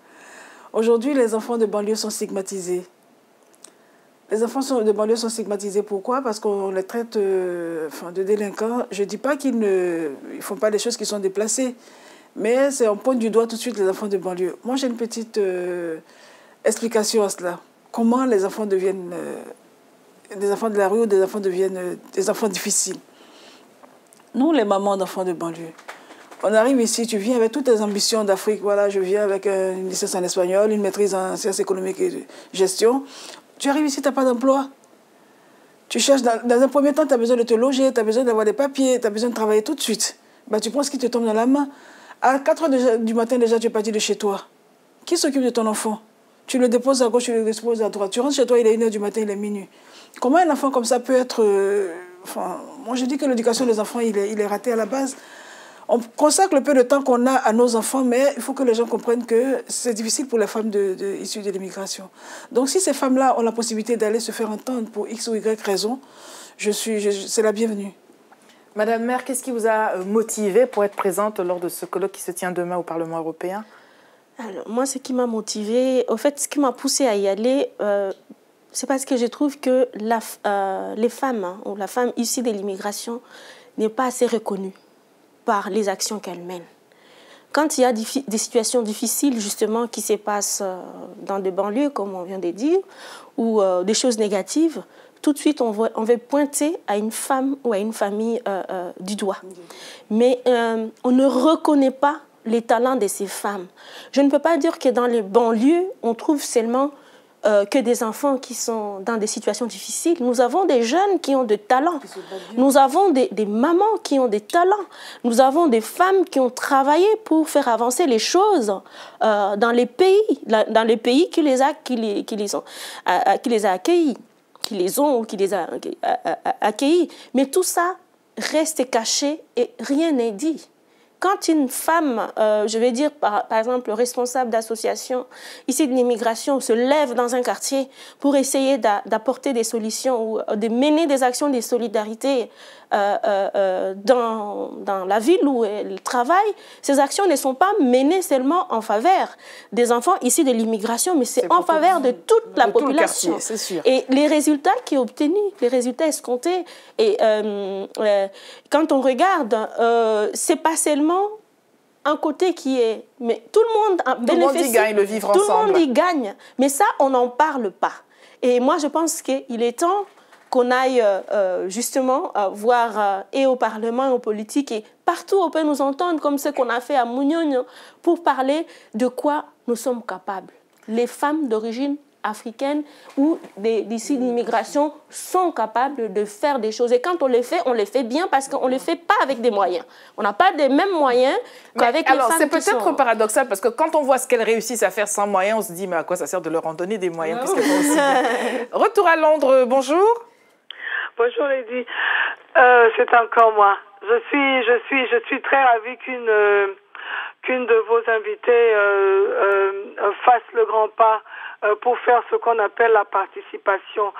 Aujourd'hui, les enfants de banlieue sont stigmatisés. Les enfants de banlieue sont stigmatisés. Pourquoi? Parce qu'on les traite de délinquants. Je ne dis pas qu'ils ne font pas des choses qui sont déplacées, mais on pointe du doigt tout de suite les enfants de banlieue. Moi, j'ai une petite explication à cela. Comment les enfants deviennent des enfants de la rue ou des enfants deviennent des enfants difficiles. Nous, les mamans d'enfants de banlieue, on arrive ici, tu viens avec toutes tes ambitions d'Afrique. Voilà, je viens avec une licence en espagnol, une maîtrise en sciences économiques et de gestion. Tu arrives ici, tu n'as pas d'emploi. Tu cherches, dans un premier temps, tu as besoin de te loger, tu as besoin d'avoir des papiers, tu as besoin de travailler tout de suite. Bah, tu prends ce qui te tombe dans la main. À 4 h du matin, déjà, tu es parti de chez toi. Qui s'occupe de ton enfant? Tu le déposes à gauche, tu le déposes à droite. Tu rentres chez toi, il est 1 h du matin, il est minuit. Comment un enfant comme ça peut être... moi, je dis que l'éducation des enfants, il est raté à la base. On consacre le peu de temps qu'on a à nos enfants, mais il faut que les gens comprennent que c'est difficile pour les femmes issues de l'immigration. Donc, si ces femmes-là ont la possibilité d'aller se faire entendre pour X ou Y raison, c'est la bienvenue. Madame Maire, qu'est-ce qui vous a motivé pour être présente lors de ce colloque qui se tient demain au Parlement européen? Alors, moi, ce qui m'a motivée, au fait, ce qui m'a poussée à y aller, c'est parce que je trouve que les femmes, ou la femme issue de l'immigration, n'est pas assez reconnue par les actions qu'elles mènent. Quand il y a des situations difficiles, justement, qui se passent dans des banlieues, comme on vient de dire, ou des choses négatives, tout de suite, on veut pointer à une femme ou à une famille du doigt. Mais on ne reconnaît pas les talents de ces femmes. Je ne peux pas dire que dans les banlieues, on trouve seulement que des enfants qui sont dans des situations difficiles. Nous avons des jeunes qui ont des talents. Nous avons des mamans qui ont des talents. Nous avons des femmes qui ont travaillé pour faire avancer les choses dans les pays qui les a accueillis. Qui les ont ou qui les a accueillis. Mais tout ça reste caché et rien n'est dit. Quand une femme, je vais dire par exemple responsable d'association ici de l'immigration, se lève dans un quartier pour essayer d'apporter des solutions ou de mener des actions de solidarité dans la ville où elle travaille, ces actions ne sont pas menées seulement en faveur des enfants ici de l'immigration, mais c'est en faveur de toute la population. C'est sûr. Et les résultats qui sont obtenus, les résultats escomptés, et quand on regarde, c'est pas seulement un côté qui est... Mais tout le monde bénéficie. Tout le monde y gagne, le vivre ensemble. Tout le monde y gagne. Mais ça, on n'en parle pas. Et moi, je pense qu'il est temps qu'on aille justement voir et au Parlement, et aux politiques, et partout où on peut nous entendre, comme ce qu'on a fait à Mounion, pour parler de quoi nous sommes capables. Les femmes d'origine africaine ou d'ici l'immigration sont capables de faire des choses. Et quand on les fait bien parce qu'on ne les fait pas avec des moyens. On n'a pas les mêmes moyens qu'avec les femmes. Alors, c'est peut-être paradoxal parce que quand on voit ce qu'elles réussissent à faire sans moyens, on se dit, mais à quoi ça sert de leur en donner des moyens puisqu'elles sont aussi... Retour à Londres, bonjour. Bonjour Lady, c'est encore moi. Je suis très ravie qu'une de vos invitées fasse le grand pas pour faire ce qu'on appelle la participation.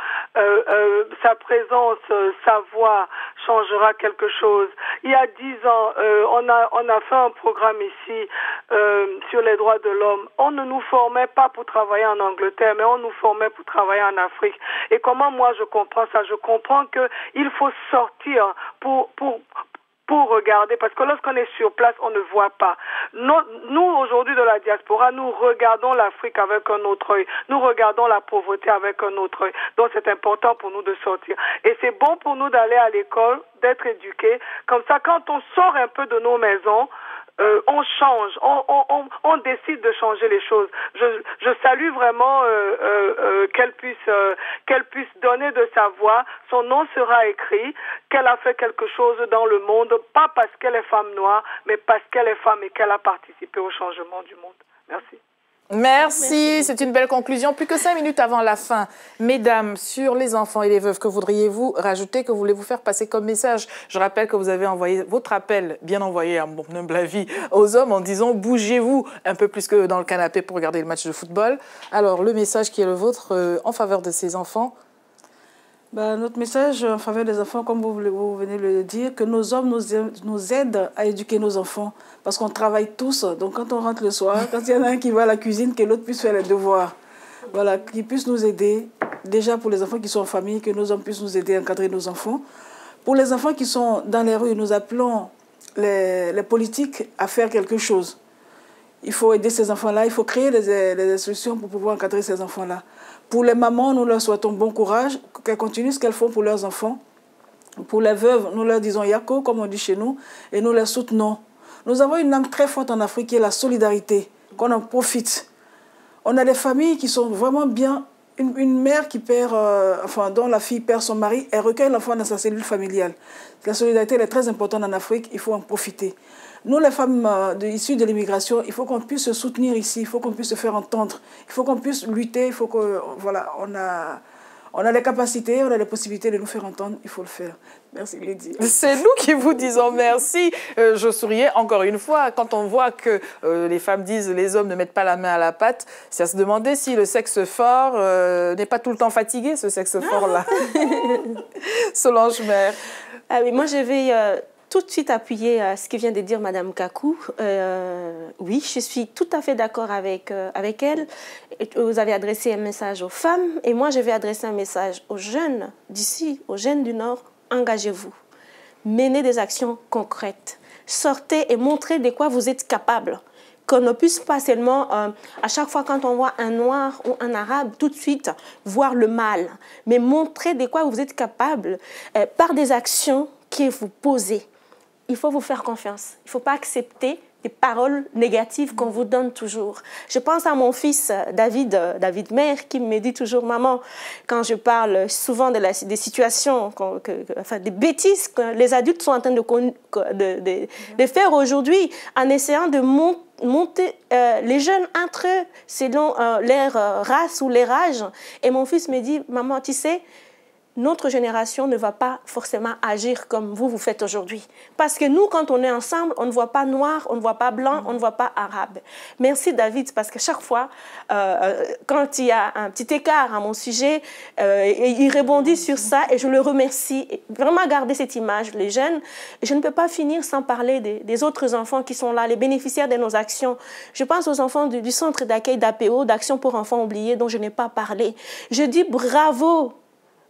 Sa présence, sa voix changera quelque chose. Il y a 10 ans, on a fait un programme ici sur les droits de l'homme. On ne nous formait pas pour travailler en Angleterre, mais on nous formait pour travailler en Afrique. Et comment moi je comprends ça? Je comprends qu'il faut sortir pour regarder, parce que lorsqu'on est sur place, on ne voit pas. Nous, aujourd'hui, de la diaspora, nous regardons l'Afrique avec un autre œil. Nous regardons la pauvreté avec un autre œil. Donc, c'est important pour nous de sortir. Et c'est bon pour nous d'aller à l'école, d'être éduqués. Comme ça, quand on sort un peu de nos maisons, on change, on décide de changer les choses. Je salue vraiment qu'elle puisse donner de sa voix. Son nom sera écrit, qu'elle a fait quelque chose dans le monde, pas parce qu'elle est femme noire, mais parce qu'elle est femme et qu'elle a participé au changement du monde. Merci. Merci, c'est une belle conclusion. Plus que 5 minutes avant la fin. Mesdames, sur les enfants et les veuves, que voudriez-vous rajouter, que voulez-vous faire passer comme message? Je rappelle que vous avez envoyé votre appel, bien envoyé à mon humble avis, aux hommes en disant « bougez-vous un peu plus que dans le canapé pour regarder le match de football ». Alors, le message qui est le vôtre en faveur de ces enfants? Notre message en faveur des enfants, comme vous venez de le dire, que nos hommes nous aident à éduquer nos enfants. Parce qu'on travaille tous. Donc quand on rentre le soir, quand il y en a un qui va à la cuisine, que l'autre puisse faire les devoirs. Voilà, qu'ils puissent nous aider. Déjà pour les enfants qui sont en famille, que nos hommes puissent nous aider à encadrer nos enfants. Pour les enfants qui sont dans les rues, nous appelons les politiques à faire quelque chose. Il faut aider ces enfants-là, il faut créer des solutions pour pouvoir encadrer ces enfants-là. Pour les mamans, nous leur souhaitons bon courage, qu'elles continuent ce qu'elles font pour leurs enfants. Pour les veuves, nous leur disons Yako, comme on dit chez nous, et nous les soutenons. Nous avons une âme très forte en Afrique qui est la solidarité, qu'on en profite. On a des familles qui sont vraiment bien. Une mère qui perd, dont la fille perd son mari, elle recueille l'enfant dans sa cellule familiale. La solidarité elle est très importante en Afrique, il faut en profiter. Nous, les femmes issues de l'immigration, il faut qu'on puisse se soutenir ici, il faut qu'on puisse se faire entendre, il faut qu'on puisse lutter, il faut que, voilà, on a les capacités, on a les possibilités de nous faire entendre, il faut le faire. Merci Lydie. C'est nous qui vous disons merci. Je souriais encore une fois quand on voit que les femmes disent les hommes ne mettent pas la main à la pâte. C'est à se demander si le sexe fort n'est pas tout le temps fatigué, ce sexe fort-là. Solange Maire. Ah oui, moi je vais tout de suite appuyer ce que vient de dire Madame Kakou. Oui, je suis tout à fait d'accord avec elle. Vous avez adressé un message aux femmes et moi je vais adresser un message aux jeunes d'ici, aux jeunes du Nord. Engagez-vous, menez des actions concrètes, sortez et montrez de quoi vous êtes capable. Qu'on ne puisse pas seulement, à chaque fois quand on voit un noir ou un arabe, tout de suite voir le mal, mais montrer de quoi vous êtes capable par des actions que vous posez. Il faut vous faire confiance, il ne faut pas accepter des paroles négatives qu'on vous donne toujours. Je pense à mon fils David Maire qui me dit toujours, maman, quand je parle souvent des situations, des bêtises que les adultes sont en train de faire aujourd'hui, en essayant de monter les jeunes entre eux selon leur race ou leur âge. Et mon fils me dit, maman, tu sais, notre génération ne va pas forcément agir comme vous faites aujourd'hui. Parce que nous, quand on est ensemble, on ne voit pas noir, on ne voit pas blanc, on ne voit pas arabe. Merci David, parce que chaque fois, quand il y a un petit écart à mon sujet, il rebondit sur ça et je le remercie. Et vraiment garder cette image, les jeunes. Et je ne peux pas finir sans parler des autres enfants qui sont là, les bénéficiaires de nos actions. Je pense aux enfants du centre d'accueil d'APO, d'Action pour enfants oubliés, dont je n'ai pas parlé. Je dis bravo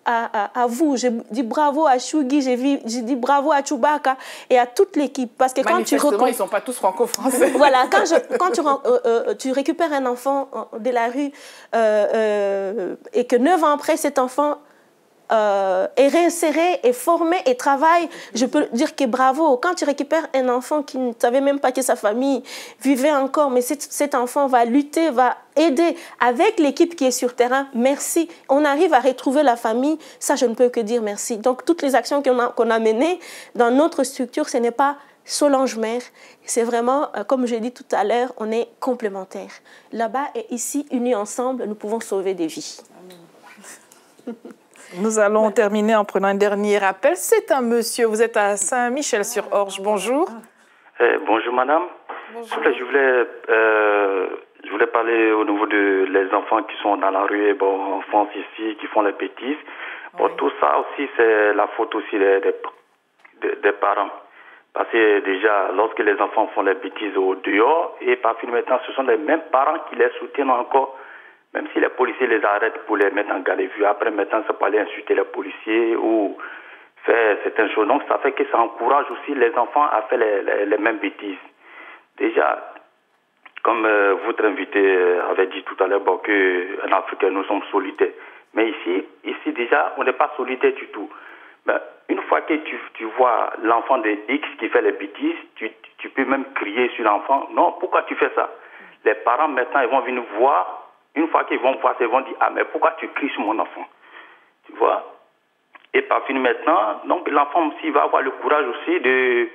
à vous, je dis bravo à Chougui, je dis bravo à Chewbacca et à toute l'équipe. Parce que quand manifestement, ils ne sont pas tous franco-français. Voilà, quand tu récupères un enfant de la rue et que 9 ans après, cet enfant est réinséré, est formé et travaille, je peux dire que bravo. Quand tu récupères un enfant qui ne savait même pas que sa famille vivait encore, mais cet enfant va lutter, va aider avec l'équipe qui est sur terrain, merci. On arrive à retrouver la famille, ça je ne peux que dire merci. Donc toutes les actions qu'on a menées dans notre structure, ce n'est pas Solange Maire, c'est vraiment, comme je l'ai dit tout à l'heure, on est complémentaires. Là-bas et ici, unis ensemble, nous pouvons sauver des vies. Amen. Nous allons terminer en prenant un dernier appel. C'est un monsieur, vous êtes à Saint-Michel-sur-Orge. Bonjour. Bonjour madame. Bonjour. Je voulais parler au niveau de les enfants qui sont dans la rue, en France ici, qui font les bêtises. Bon, oui. Tout ça aussi, c'est la faute aussi des parents. Parce que déjà, lorsque les enfants font les bêtises au dehors, et par fin maintenant, ce sont les mêmes parents qui les soutiennent encore. Même si les policiers les arrêtent pour les mettre en garde à vue, après maintenant, c'est pour aller insulter les policiers ou faire certaines choses. Donc, ça fait que ça encourage aussi les enfants à faire les mêmes bêtises. Déjà, comme votre invité avait dit tout à l'heure, qu'en Afrique, nous sommes solidaires. Mais ici déjà, on n'est pas solidaires du tout. Mais une fois que tu vois l'enfant de X qui fait les bêtises, tu peux même crier sur l'enfant. Non, pourquoi tu fais ça? Les parents, maintenant, ils vont venir voir. Une fois qu'ils vont voir, ils vont dire, ah, mais pourquoi tu cries sur mon enfant? Tu vois? Et par fin maintenant, donc l'enfant aussi va avoir le courage aussi de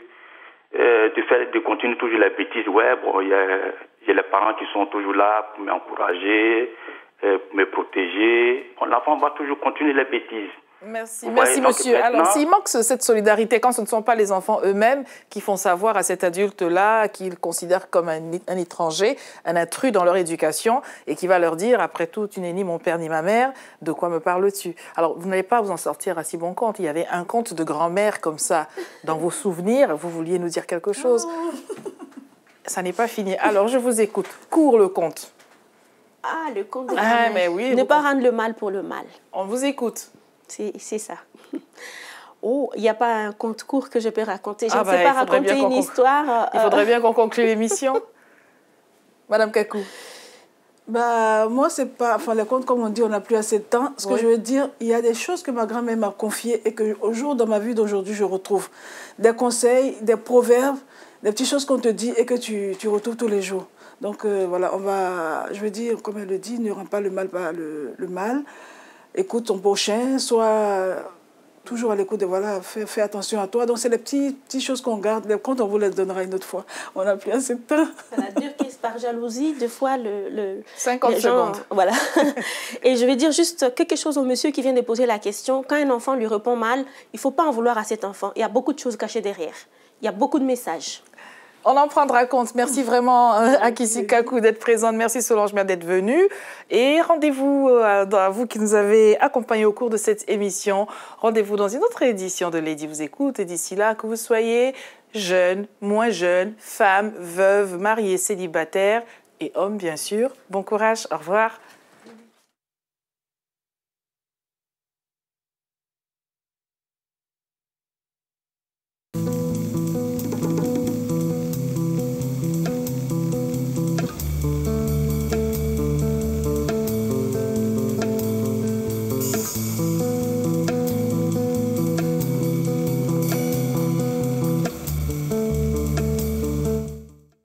continuer toujours les bêtises. Ouais, bon, il y a les parents qui sont toujours là pour m'encourager, pour me protéger. Bon, l'enfant va toujours continuer les bêtises. Merci, merci monsieur. Maintenant... Alors, s'il manque cette solidarité, quand ce ne sont pas les enfants eux-mêmes qui font savoir à cet adulte-là qu'ils considèrent comme un étranger, un intrus dans leur éducation, et qui va leur dire, après tout, tu n'es ni mon père ni ma mère, de quoi me parles-tu? Alors, vous n'allez pas vous en sortir à si bon compte. Il y avait un conte de grand-mère comme ça dans vos souvenirs. Vous vouliez nous dire quelque chose? Ça n'est pas fini. Alors, je vous écoute. Cours le conte. Ah, le conte de grand-mère. Mais oui, ne pas rendre le mal pour le mal. On vous écoute. C'est ça. Oh, il n'y a pas un conte court que je peux raconter. Je ne sais pas raconter une histoire. Il faudrait bien qu'on conclue l'émission. Madame Kakou. Bah, moi, c'est pas... Enfin, les contes, comme on dit, on n'a plus assez de temps. Ce que je veux dire, il y a des choses que ma grand-mère m'a confiées et qu'au jour, dans ma vie d'aujourd'hui, je retrouve. Des conseils, des proverbes, des petites choses qu'on te dit et que tu retrouves tous les jours. Donc, voilà, je veux dire, comme elle le dit, ne rends pas le mal par le mal. Écoute ton prochain, sois toujours à l'écoute de, voilà, fais attention à toi. Donc, c'est les petites choses qu'on garde. Les comptes, on vous les donnera une autre fois. On n'a plus assez de temps. Voilà, dire que par jalousie, deux fois, 50 les gens, secondes. Voilà. Et je vais dire juste quelque chose au monsieur qui vient de poser la question. Quand un enfant lui répond mal, il ne faut pas en vouloir à cet enfant. Il y a beaucoup de choses cachées derrière. Il y a beaucoup de messages. On en prendra compte. Merci vraiment Akissi Kakou d'être présente. Merci Solange Mer d'être venue. Et rendez-vous à vous qui nous avez accompagnés au cours de cette émission. Rendez-vous dans une autre édition de Lady vous écoute. Et d'ici là, que vous soyez jeune, moins jeune, femme, veuve, mariée, célibataire et homme, bien sûr. Bon courage. Au revoir.